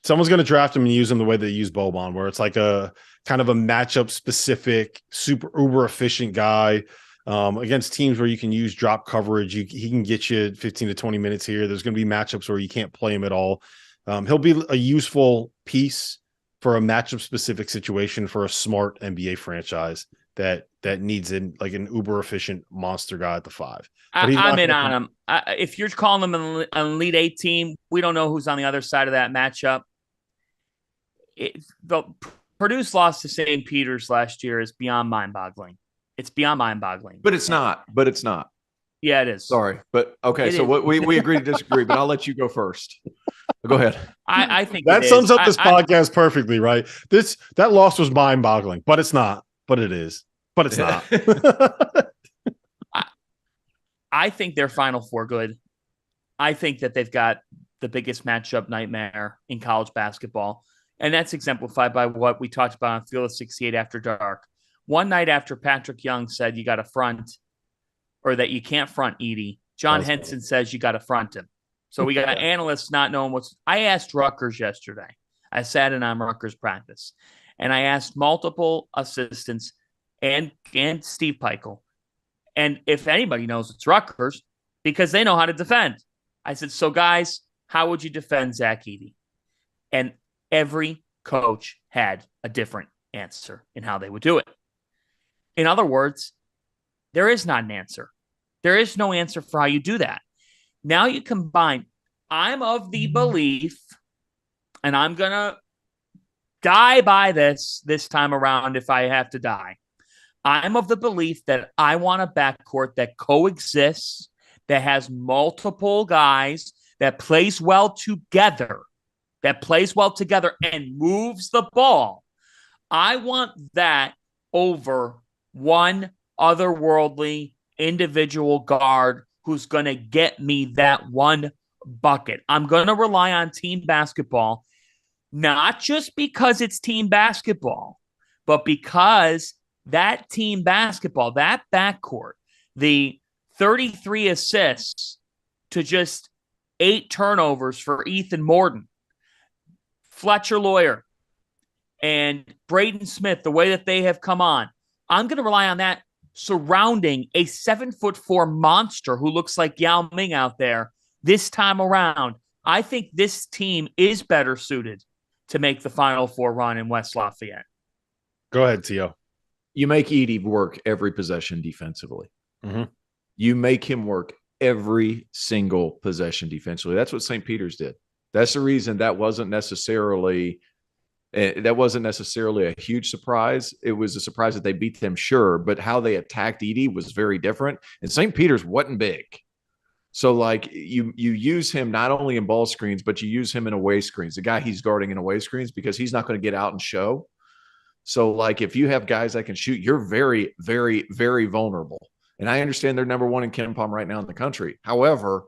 someone's going to draft him and use him the way they use Boban, where it's like a kind of a matchup-specific, super uber efficient guy. Against teams where you can use drop coverage, he can get you 15 to 20 minutes here. There's going to be matchups where you can't play him at all. He'll be a useful piece for a matchup specific situation for a smart NBA franchise that needs an uber efficient monster guy at the 5.
I'm in on him. If you're calling him an Elite 8 team, we don't know who's on the other side of that matchup. Purdue's loss to St. Peter's last year is beyond mind-boggling. It's beyond mind-boggling.
But it's not.
Yeah, it is.
Sorry. But okay, so we agree to disagree, but I'll let you go first. Go ahead.
I think
that sums up this podcast perfectly, right? That loss was mind-boggling, but it's not. But it is. But it's not.
I think they're Final Four good. I think that they've got the biggest matchup nightmare in college basketball. And that's exemplified by what we talked about on Field of 68 After Dark. One night after Patrick Young said you got to front, or that you can't front Edey, John Henson says you got to front him. So we got analysts not knowing what's. I asked Rutgers yesterday. I sat in on Rutgers practice, and I asked multiple assistants and Steve Peichel, and if anybody knows it's Rutgers, because they know how to defend. I said, so guys, how would you defend Zach Edey? And every coach had a different answer in how they would do it. In other words, there is not an answer. There is no answer for how you do that. Now you combine, I'm of the belief, and I'm going to die by this time around if I have to die. I'm of the belief that I want a backcourt that coexists, that has multiple guys, that plays well together, and moves the ball. I want that over one otherworldly individual guard who's going to get me that one bucket. I'm going to rely on team basketball, not just because it's team basketball, but because that team basketball, that backcourt, the 33 assists to just 8 turnovers for Ethan Morton, Fletcher Lawyer, and Braden Smith, the way that they have come on, I'm going to rely on that surrounding a 7'4" monster who looks like Yao Ming out there this time around. I think this team is better suited to make the Final Four run in West Lafayette.
Go ahead, Tio.
You make Edey work every possession defensively.
Mm-hmm.
You make him work every single possession defensively. That's what St. Peter's did. That's the reason that wasn't necessarily a huge surprise. It was a surprise that they beat them, sure, but how they attacked Edey was very different. And St. Peter's wasn't big. So like you use him not only in ball screens, but you use him in away screens. The guy he's guarding in away screens because he's not going to get out and show. So like if you have guys that can shoot, you're very, very, very vulnerable. And I understand they're number one in KenPom right now in the country. However,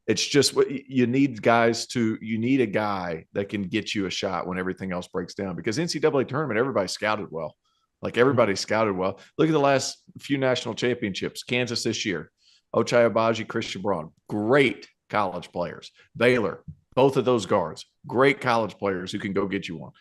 it's just what you need you need a guy that can get you a shot when everything else breaks down, because NCAA tournament, everybody scouted well. Like everybody scouted well. Look at the last few national championships. Kansas this year, Ochai Agbaji, Christian Braun, great college players. Baylor, both of those guards, great college players who can go get you one.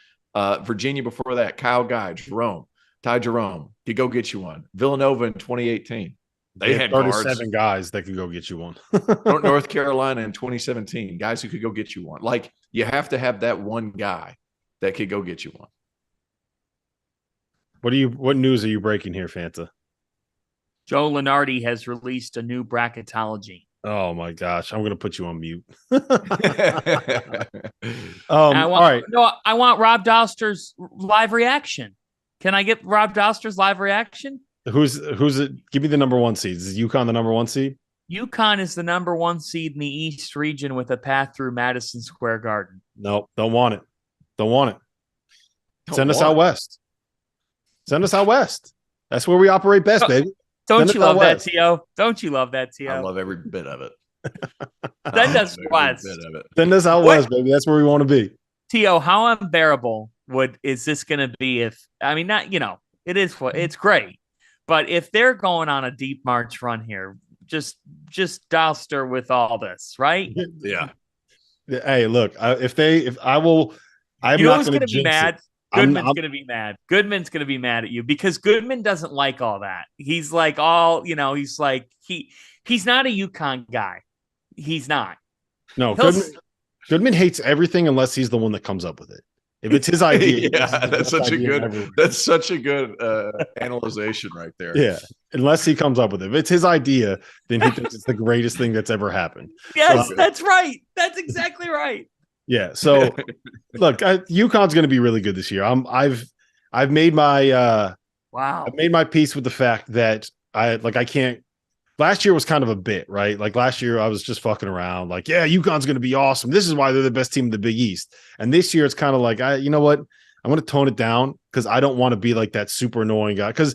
Virginia before that, Kyle Guy, Jerome, Ty Jerome, could go get you one. Villanova in 2018. They had
37 guys that could go get you one.
North Carolina in 2017, guys who could go get you one. Like you have to have that one guy that could go get you one.
What news are you breaking here, Fanta?
Joe Lunardi has released a new bracketology.
Oh my gosh, I'm going to put you on mute.
All
right.
No, I want Rob Dauster's live reaction. Can I get Rob Dauster's live reaction?
Who's it? Give me the number one seed. Is UConn the number one seed?
UConn is the number one seed in the East region with a path through Madison Square Garden.
Nope, don't want it. Send us out west. Send us out west. That's where we operate best, baby.
Don't you love that, T.O.? Don't you love that, T.O.?
I love every bit of it.
Send us west.
Send us out west, baby. That's where we want to be.
T.O., how unbearable is this going to be if, I mean, not, it is, it's great. But if they're going on a deep March run here, just Dauster with all this, right?
Yeah.
Hey, look, I'm not going to be mad.
Goodman's going to be mad. Goodman's going to be mad at you because Goodman doesn't like all that. He's like he's like he's not a UConn guy. He's not.
No, Goodman hates everything unless he's the one that comes up with it. If it's his idea,
that's such a good analyzation right there.
Yeah, unless he comes up with it. If it's his idea, then he thinks it's the greatest thing that's ever happened.
Yes, that's right. That's exactly right.
Yeah. So, look, UConn's going to be really good this year. I've made my I've made my peace with the fact that I can't. Last year was kind of a bit, right? Like last year I was just fucking around. Like, yeah, UConn's going to be awesome. This is why they're the best team in the Big East. And this year it's kind of like, you know what? I'm going to tone it down because I don't want to be like that super annoying guy. Because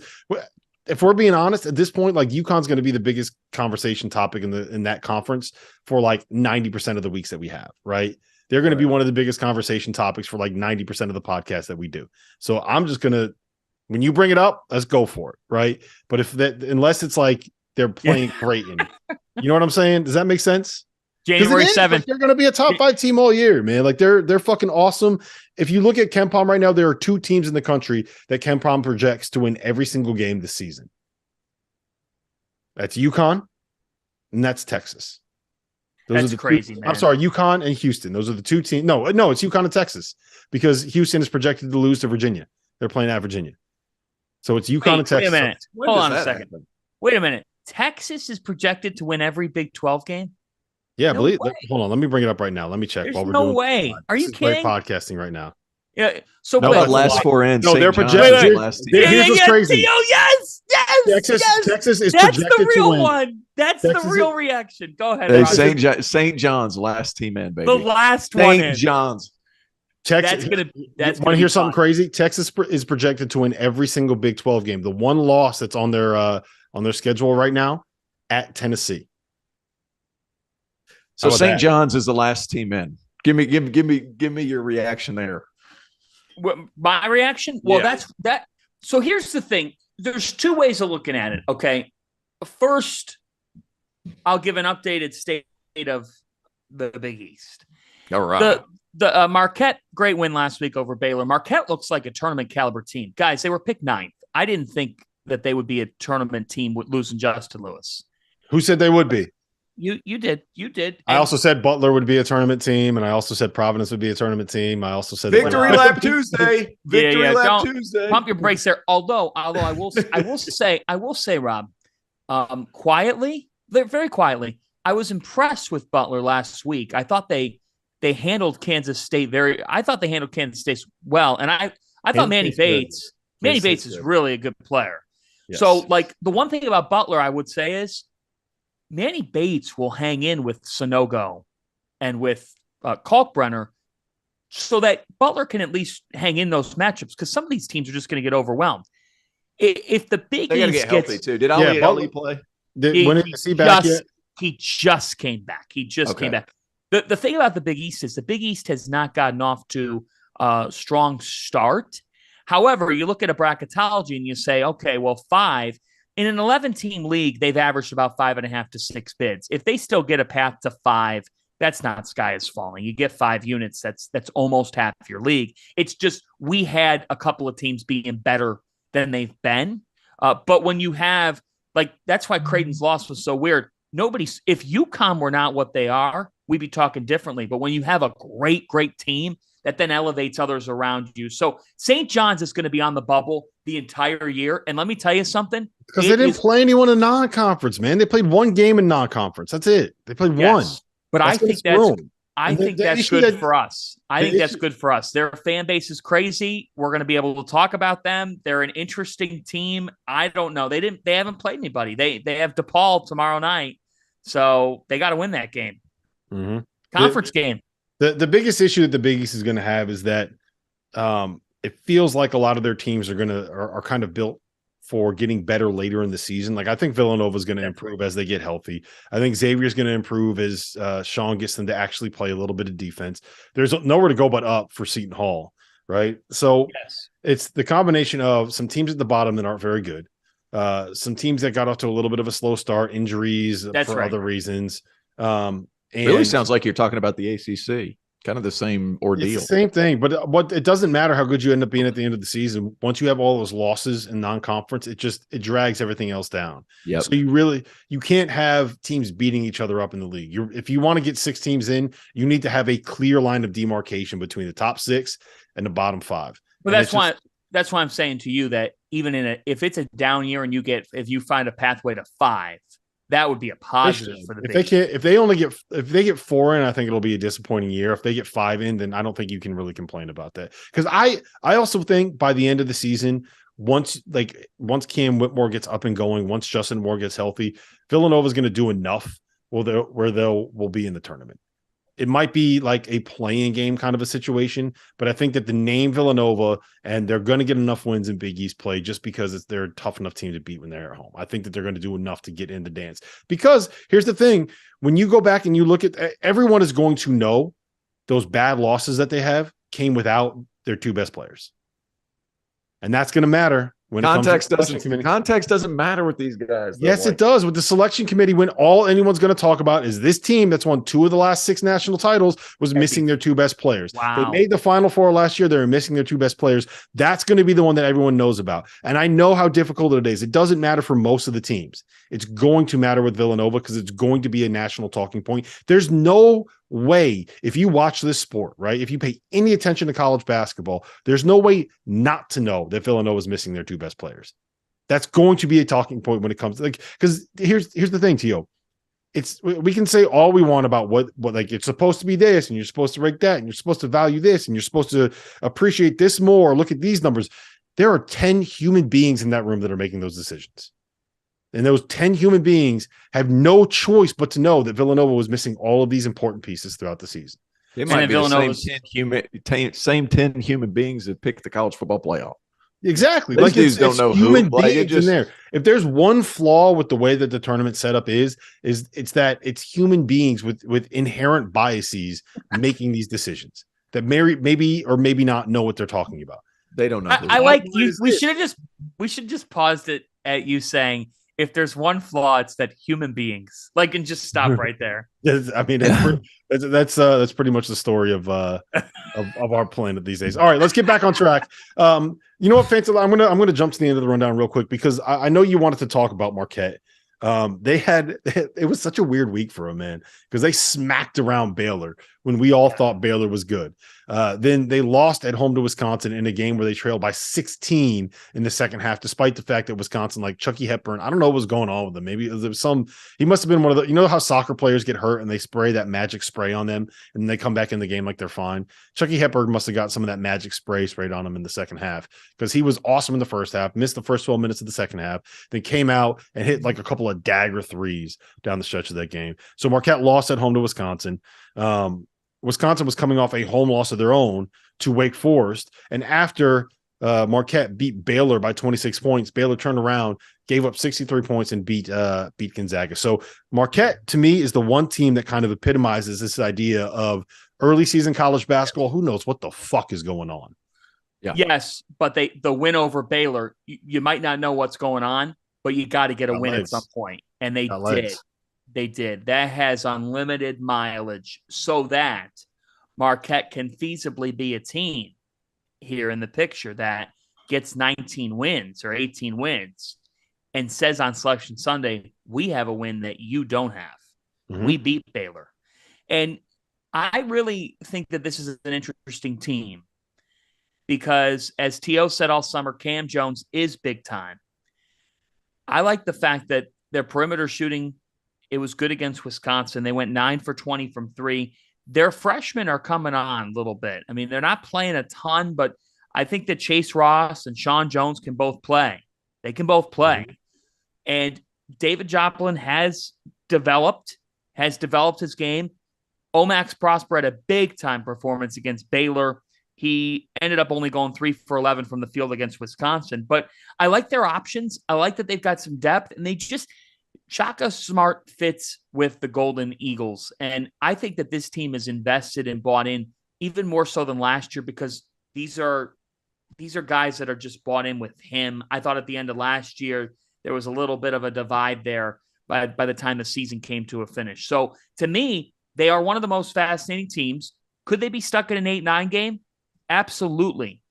if we're being honest, at this point, like UConn's going to be the biggest conversation topic in that conference for like 90% of the weeks that we have, right? They're going to be one of the biggest conversation topics for like 90% of the podcasts that we do. So I'm just going to, when you bring it up, let's go for it, right? But unless it's like they're playing Creighton, you know what I'm saying? Does that make sense?
January 7th.
Like they're going to be a top 5 team all year, man. Like they're fucking awesome. If you look at KenPom right now, there are 2 teams in the country that KenPom projects to win every single game this season. That's UConn and that's Texas.
That's crazy, man.
I'm sorry, UConn and Houston. Those are the 2 teams. No, it's UConn and Texas because Houston is projected to lose to Virginia. They're playing at Virginia. So it's UConn and Texas.
Wait a minute. Hold on a second. Wait a minute. Texas is projected to win every Big 12 game?
Yeah, hold on. Let me bring it up right now. Let me check.
There's no way. Are you kidding?
Great podcasting right now.
Yeah. So
last 4 in.
No, they're projected. Here's what's crazy.
Yes.
Texas is
That's
projected
the real
to win.
one. That's the real reaction. Go ahead.
Hey, St. John's last team in, baby.
The last one.
St. John's.
Texas. That's want to hear something crazy? Texas is projected to win every single Big 12 game. The one loss that's on their schedule right now at Tennessee.
So St. John's is the last team in. Give me your reaction there.
My reaction? Well, that's that. So here's the thing. There's 2 ways of looking at it. Okay. First, I'll give an updated state of the Big East.
All right.
The Marquette, great win last week over Baylor. Marquette looks like a tournament caliber team. Guys, they were picked 9th. I didn't think that they would be a tournament team with losing Justin Lewis.
Who said they would be?
You did.
I also said Butler would be a tournament team, and I also said Providence would be a tournament team. I also said
Victory Lap Tuesday. Victory Lap Tuesday.
Pump your brakes there. Although I will say, Rob, quietly, very quietly, I was impressed with Butler last week. I thought they handled Kansas State well, and I thought Manny Bates is really a good player. Yes. So, like, the one thing about Butler I would say is Manny Bates will hang in with Sonogo and with Kalkbrenner so that Butler can at least hang in those matchups, because some of these teams are just going to get overwhelmed. If the Big
They got to
East
get healthy too. Did Ali play?
Is he back yet?
He just came back. Came back. The thing about the Big East is the Big East has not gotten off to a strong start. However, you look at a bracketology and you say, okay, well, 5 in an 11-team league, they've averaged about 5.5 to 6 bids. If they still get a path to 5, that's not sky is falling. You get 5 units. That's almost half your league. It's just we had a couple of teams being better than they've been. But when you have, like, that's why Creighton's loss was so weird. If UConn were not what they are, we'd be talking differently. But when you have a great, great team, that then elevates others around you. So St. John's is going to be on the bubble the entire year. And let me tell you something.
Because they didn't play anyone in non-conference, man. They played one game in non-conference. That's it. They played one.
But I think that's good for us. I think that's good for us. Their fan base is crazy. We're going to be able to talk about them. They're an interesting team. I don't know. They haven't played anybody. They have DePaul tomorrow night. So they got to win that game.
Mm-hmm.
Conference game.
The biggest issue that the Big East is going to have is that it feels like a lot of their teams are kind of built for getting better later in the season. Like, I think Villanova is going to improve as they get healthy. I think Xavier's going to improve as Sean gets them to actually play a little bit of defense. There's nowhere to go but up for Seton Hall, right? So It's the combination of some teams at the bottom that aren't very good, some teams that got off to a little bit of a slow start, injuries other reasons.
It really sounds like you're talking about the ACC. Kind of the same ordeal.
It's the same thing, but it doesn't matter how good you end up being at the end of the season. Once you have all those losses in non-conference, it drags everything else down.
Yeah.
So you can't have teams beating each other up in the league. If you want to get 6 teams in, you need to have a clear line of demarcation between the top 6 and the bottom 5.
Well, that's why I'm saying to you that even if it's a down year and if you find a pathway to 5, that would be a positive for the Big East.
If they get 4 in, I think it'll be a disappointing year. If they get 5 in, then I don't think you can really complain about that. Because I also think by the end of the season, once Cam Whitmore gets up and going, once Justin Moore gets healthy, Villanova is going to do enough where they'll be in the tournament. It might be like a playing game kind of a situation, but I think that the name Villanova, and they're going to get enough wins in Big East play just because they're a tough enough team to beat when they're at home. I think that they're going to do enough to get in the dance. Because here's the thing, when you go back and you look at, everyone is going to know those bad losses that they have came without their 2 best players. And that's going to matter.
Context doesn't matter with these guys.
Yes, it does. With the selection committee, when all anyone's going to talk about is this team that's won 2 of the last 6 national titles was missing their 2 best players.
Wow.
They made the Final Four last year. They were missing their 2 best players. That's going to be the one that everyone knows about. And I know how difficult it is. It doesn't matter for most of the teams. It's going to matter with Villanova because it's going to be a national talking point. There's no way, if you watch this sport, right? If you pay any attention to college basketball, there's no way not to know that Villanova is missing their 2 best players. That's going to be a talking point when it comes to, like, because here's the thing, Tio. We can say all we want about what like it's supposed to be this, and you're supposed to rank that, and you're supposed to value this, and you're supposed to appreciate this more. Look at these numbers. There are 10 human beings in that room that are making those decisions. And those 10 human beings have no choice but to know that Villanova was missing all of these important pieces throughout the season.
It might be the same 10 human beings that picked the college football playoff.
Exactly.
These dudes don't know
human beings in there. If there's one flaw with the way that the tournament setup is it's that it's human beings with inherent biases making these decisions that maybe or maybe not know what they're talking about.
They don't know.
I like you. We should just paused it at you saying, if there's one flaw, it's that human beings, and just stop right there.
I mean, that's pretty much the story of our planet these days. All right, let's get back on track. You know what, Fanta? I'm gonna jump to the end of the rundown real quick because I know you wanted to talk about Marquette. It was such a weird week for them, man, because they smacked around Baylor when we all thought Baylor was good. Then they lost at home to Wisconsin in a game where they trailed by 16 in the second half, despite the fact that Wisconsin, like Chucky Hepburn, I don't know what was going on with him. Maybe there was he must have been one of the, you know how soccer players get hurt and they spray that magic spray on them and they come back in the game like they're fine. Chucky Hepburn must have got some of that magic spray sprayed on him in the second half because he was awesome in the first half, missed the first 12 minutes of the second half, then came out and hit like a couple of dagger threes down the stretch of that game. So Marquette lost at home to Wisconsin. Wisconsin was coming off a home loss of their own to Wake Forest. And after Marquette beat Baylor by 26 points, Baylor turned around, gave up 63 points and beat Gonzaga. So Marquette, to me, is the one team that kind of epitomizes this idea of early season college basketball. Who knows what the fuck is going on?
Yeah. Yes, but the win over Baylor, you might not know what's going on, but you got to get a win at some point. And they did. They did. That has unlimited mileage so that Marquette can feasibly be a team here in the picture that gets 19 wins or 18 wins and says on Selection Sunday, we have a win that you don't have. Mm-hmm. We beat Baylor. And I really think that this is an interesting team because, as T.O. said all summer, Cam Jones is big time. I like the fact that their perimeter shooting, it was good against Wisconsin. They went 9 for 20 from three. Their freshmen are coming on a little bit. I mean, they're not playing a ton, but I think that Chase Ross and Sean Jones can both play. They can both play. Mm-hmm. And David Joplin has developed his game. Omax Prosper had a big-time performance against Baylor. He ended up only going 3 for 11 from the field against Wisconsin. But I like their options. I like that they've got some depth, and they just – Shaka Smart fits with the Golden Eagles. And I think that this team is invested and bought in even more so than last year because these are guys that are just bought in with him. I thought at the end of last year, there was a little bit of a divide there by the time the season came to a finish. So to me, they are one of the most fascinating teams. Could they be stuck in an 8-9 game? Absolutely.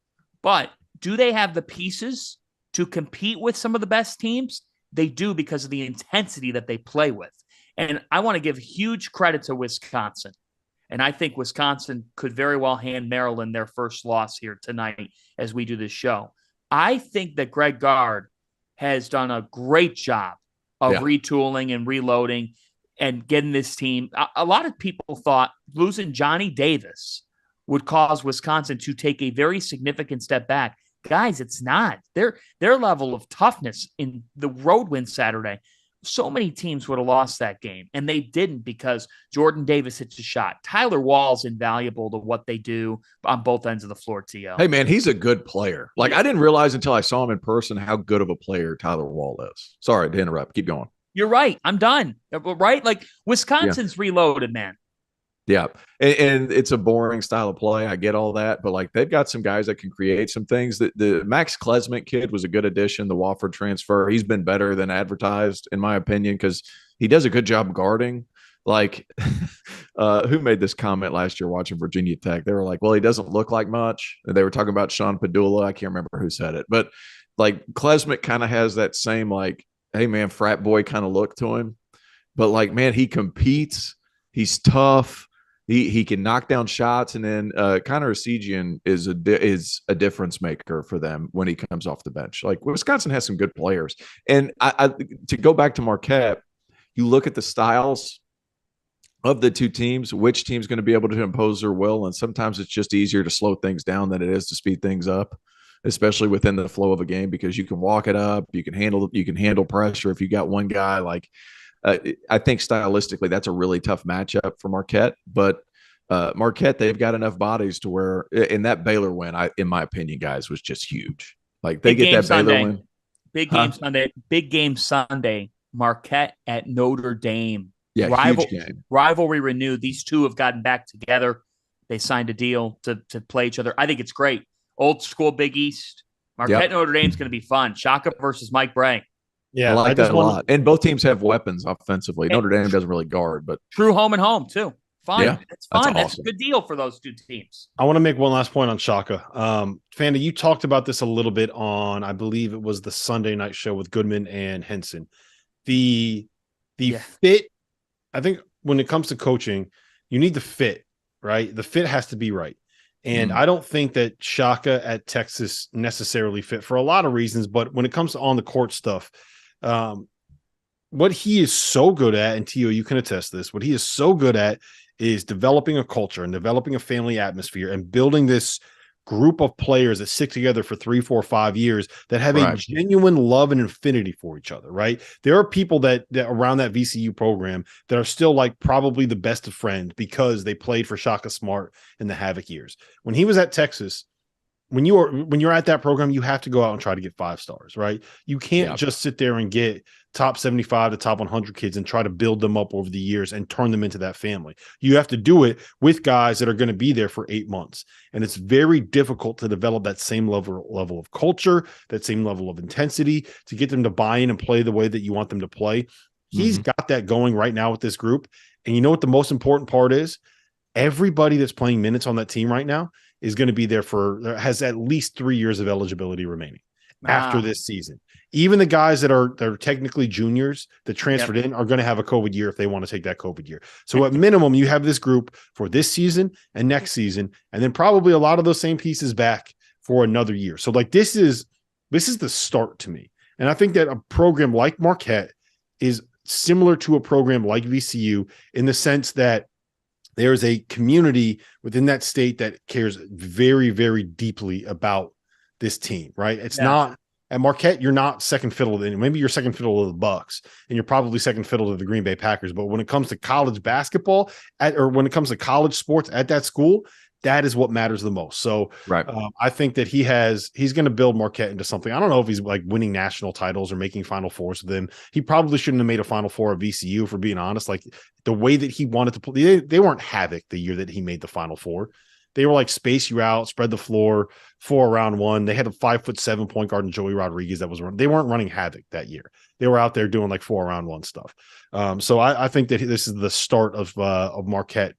But do they have the pieces to compete with some of the best teams? They do because of the intensity that they play with. And I want to give huge credit to Wisconsin. And I think Wisconsin could very well hand Maryland their first loss here tonight as we do this show. I think that Greg Gard has done a great job of retooling and reloading and getting this team. A lot of people thought losing Johnny Davis would cause Wisconsin to take a very significant step back. Guys, it's not. Their level of toughness in the road win Saturday, so many teams would have lost that game, and they didn't because Jordan Davis hits a shot. Tyler Wall's invaluable to what they do on both ends of the floor, T.O.
Hey, man, he's a good player. Like, I didn't realize until I saw him in person how good of a player Tyler Wall is. Sorry to interrupt. Keep going.
You're right. I'm done. Right? Like, Wisconsin's reloaded, man.
Yeah. And it's a boring style of play. I get all that. But, like, they've got some guys that can create some things. The Max Klesmit kid was a good addition, the Wofford transfer. He's been better than advertised, in my opinion, because he does a good job guarding. Like, who made this comment last year watching Virginia Tech? They were like, well, he doesn't look like much. And they were talking about Sean Padula. I can't remember who said it. But, like, Klesmit kind of has that same, like, hey, man, frat boy kind of look to him. But, like, man, he competes. He's tough. He can knock down shots, and then Connor Esigian is a difference maker for them when he comes off the bench. Like, Wisconsin has some good players, and I to go back to Marquette, you look at the styles of the two teams. Which team's going to be able to impose their will? And sometimes it's just easier to slow things down than it is to speed things up, especially within the flow of a game, because you can walk it up, you can handle pressure if you got one guy like. I think stylistically that's a really tough matchup for Marquette, but Marquette, they've got enough bodies to where in that Baylor win, in my opinion, guys, was just huge. Like they get that Baylor win.
Big game Sunday, Marquette at Notre Dame.
Yeah, huge game.
Rivalry renewed. These two have gotten back together. They signed a deal to play each other. I think it's great. Old school Big East. Marquette Notre Dame's going to be fun. Shaka versus Mike Bray.
Yeah, I like that a lot. And both teams have weapons offensively. Notre Dame doesn't really guard, but
true home and home too. Fun.
Yeah,
it's fun.
That's awesome.
That's a good deal for those two teams.
I want to make one last point on Shaka. Fanta, you talked about this a little bit on, I believe it was the Sunday night show with Goodman and Henson. The fit, I think when it comes to coaching, you need the fit, right? The fit has to be right. And I don't think that Shaka at Texas necessarily fit for a lot of reasons. But when it comes to on the court stuff, what he is so good at, and Tio, you can attest to this, what he is so good at is developing a culture and developing a family atmosphere and building this group of players that stick together for 3, 4, 5 years that have a genuine love and affinity for each other, right? There are people that around that VCU program that are still like probably the best of friends because they played for Shaka Smart in the Havoc years. When he was at Texas, when you're at that program, you have to go out and try to get 5 stars, right? You can't just sit there and get top 75 to top 100 kids and try to build them up over the years and turn them into that family. You have to do it with guys that are going to be there for 8 months. And it's very difficult to develop that same level of culture, that same level of intensity, to get them to buy in and play the way that you want them to play. He's got that going right now with this group. And you know what the most important part is? Everybody that's playing minutes on that team right now is going to be there has at least 3 years of eligibility remaining after this season. Even the guys that are technically juniors that transferred in are going to have a COVID year if they want to take that COVID year. So at minimum, you have this group for this season and next season, and then probably a lot of those same pieces back for another year. So like this is the start to me. And I think that a program like Marquette is similar to a program like VCU in the sense that there's a community within that state that cares very, very deeply about this team, right? It's not at Marquette, you're not second fiddle to maybe you're second fiddle to the Bucks, and you're probably second fiddle to the Green Bay Packers. But when it comes to college basketball or when it comes to college sports at that school, that is what matters the most. So I think that he's going to build Marquette into something. I don't know if he's like winning national titles or making Final Fours with them. He probably shouldn't have made a Final Four at VCU, for being honest. Like the way that he wanted to play, they weren't Havoc the year that he made the Final Four. They were like space you out, spread the floor, 4 around 1. They had a 5'7" point guard in Joey Rodriguez that was running. They weren't running Havoc that year. They were out there doing like 4 around 1 stuff. So I think that this is the start of Marquette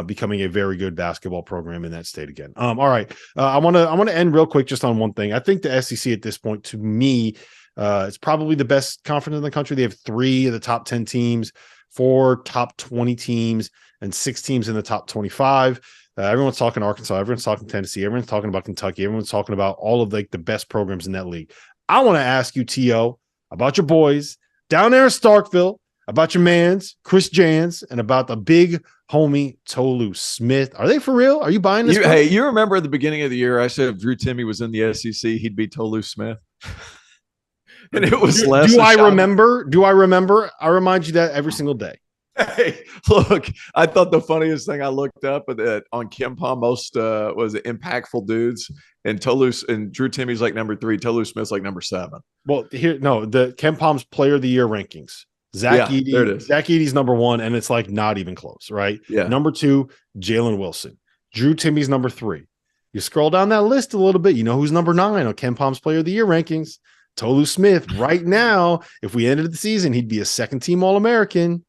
becoming a very good basketball program in that state again. All right. I want to end real quick just on one thing. I think the SEC at this point, to me, it's probably the best conference in the country. They have 3 of the top 10 teams, 4 top 20 teams, and 6 teams in the top 25. Everyone's talking Arkansas. Everyone's talking Tennessee. Everyone's talking about Kentucky. Everyone's talking about all of the best programs in that league. I want to ask you, T.O., about your boys down there in Starkville, about your mans, Chris Jans, and about the big homie Tolu Smith. Are they for real? Are you buying this?
Hey, you remember at the beginning of the year, I said if Drew Timme was in the SEC, he'd be Tolu Smith. And it was less.
Do I remember? I remind you that every single day.
Hey, look, I thought the funniest thing I looked up on KenPom, most was it impactful dudes, and Drew Timme's like number 3, Tolu Smith's like number 7.
Well, the KenPom's Player of the Year rankings. Zach Edey's number 1, and it's like not even close, right?
Yeah.
Number 2, Jalen Wilson. Drew Timme's number 3. You scroll down that list a little bit, you know who's number 9 on KenPom's Player of the Year rankings? Tolu Smith. Right now, if we ended the season, he'd be a second-team All-American.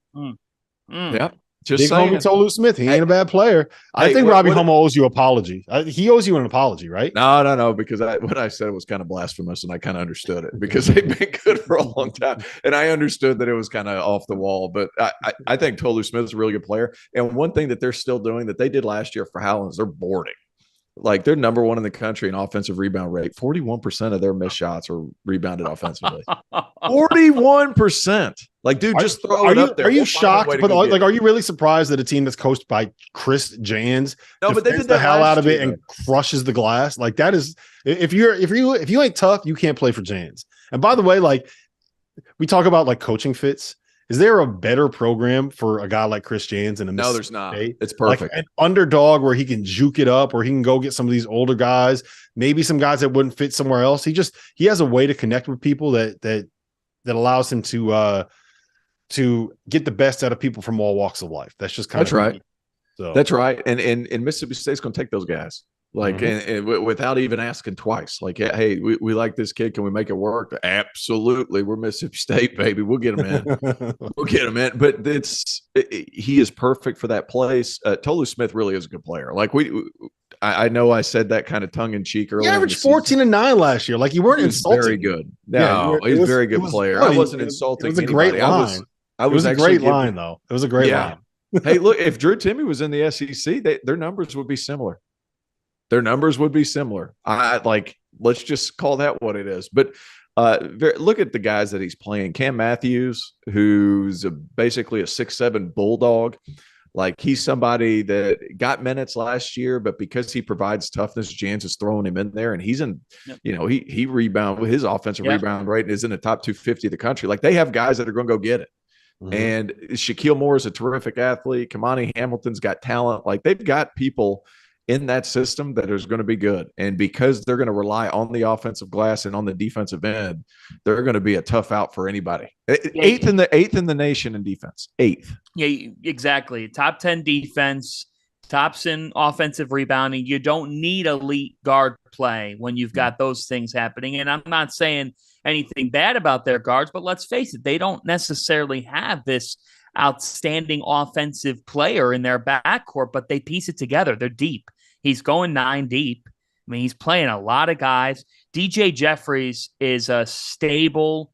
Yeah, just
big
saying.
Homie Tolu Smith. He ain't a bad player. I think Robbie Homo owes you an apology. He owes you an apology, right?
No, because what I said was kind of blasphemous, and I kind of understood it because they've been good for a long time, and I understood that it was kind of off the wall. But I think Tolu Smith is a really good player. And one thing that they're still doing that they did last year for Howland is they're boarding. Like they're number 1 in the country in offensive rebound rate. 41% of their missed shots are rebounded offensively. 41%. Like, dude, just throw it up there.
Are you shocked? But like, are you really surprised that a team that's coached by Chris Jans
but they did
the hell out of it and crushes the glass? Like that is, if you ain't tough, you can't play for Jans. And by the way, like we talk about like coaching fits. Is there a better program for a guy like Chris Jans in a
No, there's not.
State?
It's perfect.
Like an underdog where he can juke it up, or he can go get some of these older guys, maybe some guys that wouldn't fit somewhere else. He has a way to connect with people that allows him to get the best out of people from all walks of life. That's just kind of
right.
Neat. So
that's right. And Mississippi State's going to take those guys. Like, and without even asking twice, like, hey, we like this kid. Can we make it work? Absolutely. We're Mississippi State, baby. We'll get him in. We'll get him in. But he is perfect for that place. Tolu Smith really is a good player. Like I know I said that kind of tongue in cheek earlier.
He averaged 14 and 9 last year. Like you weren't insulting.
Very good. No, he's a very good player. I wasn't insulting.
It was a great line. It was a great line, though. It was a great line.
Hey, look, if Drew Timme was in the SEC, their numbers would be similar. Their numbers would be similar. Let's just call that what it is. But look at the guys that he's playing. Cam Matthews, who's basically a 6'7" bulldog. Like, he's somebody that got minutes last year, but because he provides toughness, Jans is throwing him in there, and he's in, he rebound with his offensive rebound rate is in the top 250 of the country. Like, they have guys that are going to go get it. Mm-hmm. And Shaquille Moore is a terrific athlete. Kamani Hamilton's got talent. Like, they've got people in that system that is going to be good. And because they're going to rely on the offensive glass and on the defensive end, they're going to be a tough out for anybody. Eighth in the nation in defense. Eighth.
Yeah, exactly. Top 10 defense, tops in offensive rebounding. You don't need elite guard play when you've got those things happening. And I'm not saying anything bad about their guards, but let's face it, they don't necessarily have this outstanding offensive player in their backcourt, but they piece it together. They're deep. He's going 9 deep. I mean, he's playing a lot of guys. DJ Jeffries is a stable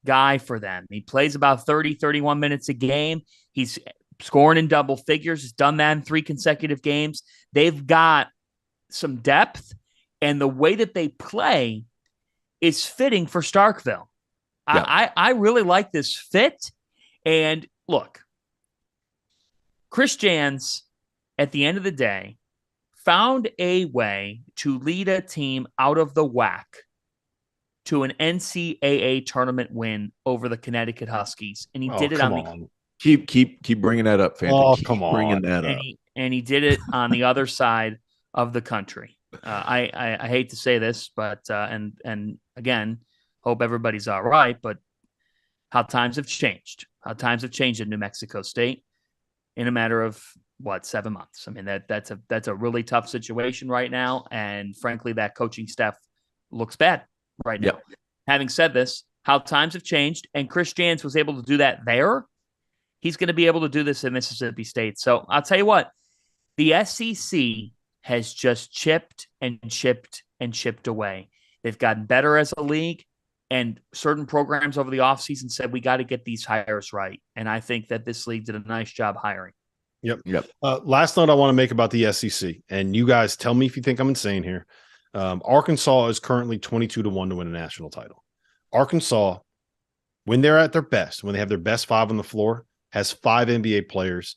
guy for them. He plays about 30, 31 minutes a game. He's scoring in double figures. He's done that in 3 consecutive games. They've got some depth, and the way that they play is fitting for Starkville. Yeah. I really like this fit. And look, Chris Jans, at the end of the day, found a way to lead a team out of the WAC to an NCAA tournament win over the Connecticut Huskies, and he did it on the
keep bringing that up, Fanta.
Oh,
keep
come on,
bringing that up.
And he did it on the other side of the country. I hate to say this, but and again, hope everybody's all right. But how times have changed. How times have changed in New Mexico State in a matter of 7 months. I mean, that's a really tough situation right now, and frankly, that coaching staff looks bad right now. Yep. Having said this, how times have changed, and Chris Jans was able to do that there. He's going to be able to do this at Mississippi State. So I'll tell you what, the SEC has just chipped and chipped and chipped away. They've gotten better as a league, and certain programs over the offseason said, we got to get these hires right. And I think that this league did a nice job hiring.
Yep. Last note I want to make about the SEC, and you guys tell me if you think I'm insane here. Arkansas is currently 22-1 to win a national title. Arkansas, when they're at their best, when they have their best 5 on the floor, has 5 NBA players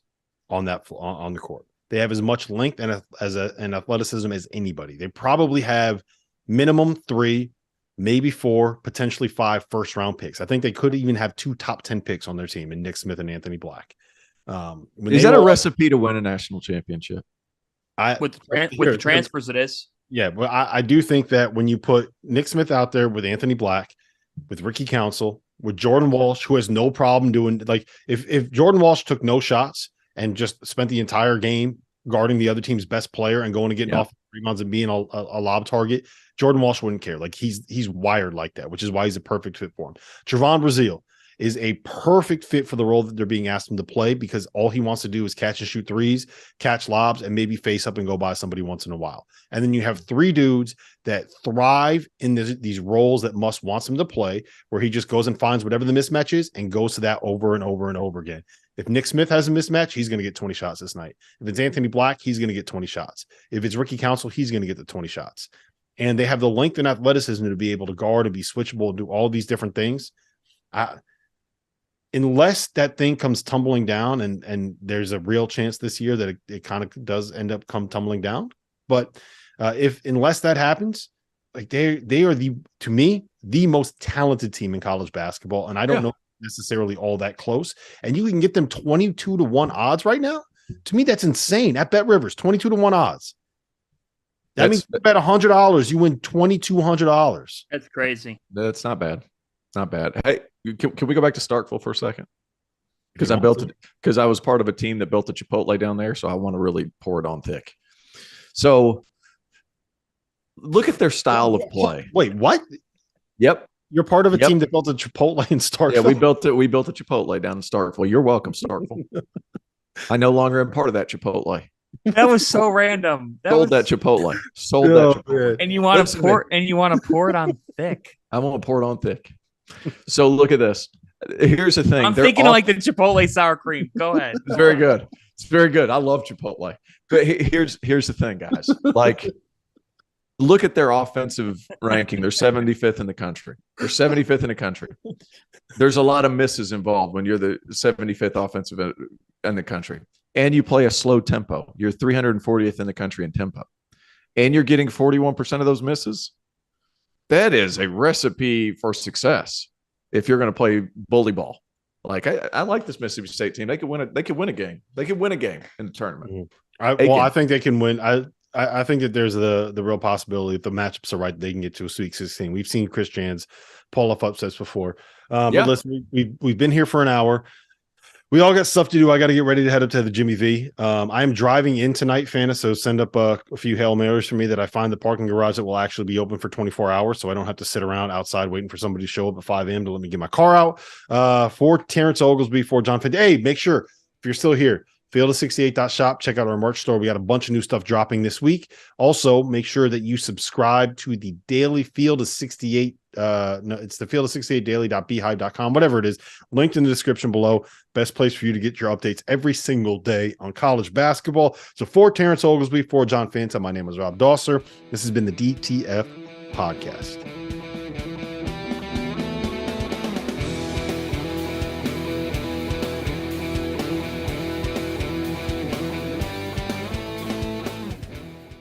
on the court. They have as much length and an athleticism as anybody. They probably have minimum 3, maybe 4, potentially 5 first-round picks. I think they could even have 2 top 10 picks on their team in Nick Smith and Anthony Black.
Is that a recipe to win a national championship?
With the transfers, it is.
Yeah, but I do think that when you put Nick Smith out there with Anthony Black, with Ricky Council, with Jordan Walsh, who has no problem doing, like, if Jordan Walsh took no shots and just spent the entire game guarding the other team's best player and going to get off rebounds and being a lob target, Jordan Walsh wouldn't care. Like, he's wired like that, which is why he's a perfect fit for him. Trevon Brazile is a perfect fit for the role that they're being asked him to play, because all he wants to do is catch and shoot threes, catch lobs, and maybe face up and go by somebody once in a while. And then you have 3 dudes that thrive in these roles that Muss wants him to play, where he just goes and finds whatever the mismatch is and goes to that over and over and over again. If Nick Smith has a mismatch, he's going to get 20 shots this night. If it's Anthony Black, he's going to get 20 shots. If it's Ricky Council, he's going to get the 20 shots. And they have the length and athleticism to be able to guard and be switchable and do all these different things. Unless that thing comes tumbling down, and there's a real chance this year that it kind of does end up come tumbling down. But unless that happens, like they are to me, the most talented team in college basketball. And I don't know necessarily all that close. And you can get them 22-1 odds right now. To me, that's insane. At Bet Rivers, 22-1 odds. That means you bet $100, you win $2,200.
That's crazy.
That's not bad. Not bad. Hey, can we go back to Starkville for a second? Because I was part of a team that built a Chipotle down there, so I want to really pour it on thick. So look at their style of play.
Wait, what?
Yep.
You're part of a team that built a Chipotle in Starkville?
Yeah, we built a Chipotle down in Starkville. You're welcome, Starkville. I no longer am part of that Chipotle.
That was so random.
Sold that Chipotle.
Man.
And you want to pour it on thick.
I want to pour it on thick. So look at this. Here's the thing.
I'm thinking like the Chipotle sour cream. Go ahead.
It's very good. It's very good. I love Chipotle. But here's the thing, guys. Like, look at their offensive ranking. They're 75th in the country. There's a lot of misses involved when you're the 75th offensive in the country. And you play a slow tempo. You're 340th in the country in tempo. And you're getting 41% of those misses. That is a recipe for success if you're going to play bully ball. Like, I like this Mississippi State team. They could win it. They could win a game. They could win a game in the tournament.
I think they can win. I think that there's the real possibility if the matchups are right, they can get to a Sweet 16. We've seen Chris Jans pull off upsets before. But listen, we've been here for an hour. We all got stuff to do. I got to get ready to head up to the Jimmy V. I am driving in tonight, Fanta, so send up a few Hail Marys for me that I find the parking garage that will actually be open for 24 hours, so I don't have to sit around outside waiting for somebody to show up at 5 a.m. to let me get my car out. For Terrence Oglesby, for John Fanta. Hey, make sure, if you're still here, field68.shop. Check out our merch store. We got a bunch of new stuff dropping this week. Also, make sure that you subscribe to the daily Field of 68. It's the Field of 68 daily.beehive.com, whatever it is. Linked in the description below. Best place for you to get your updates every single day on college basketball. So for Terrence Oglesby, for John Fanta, my name is Rob Dauster. This has been the DTF Podcast.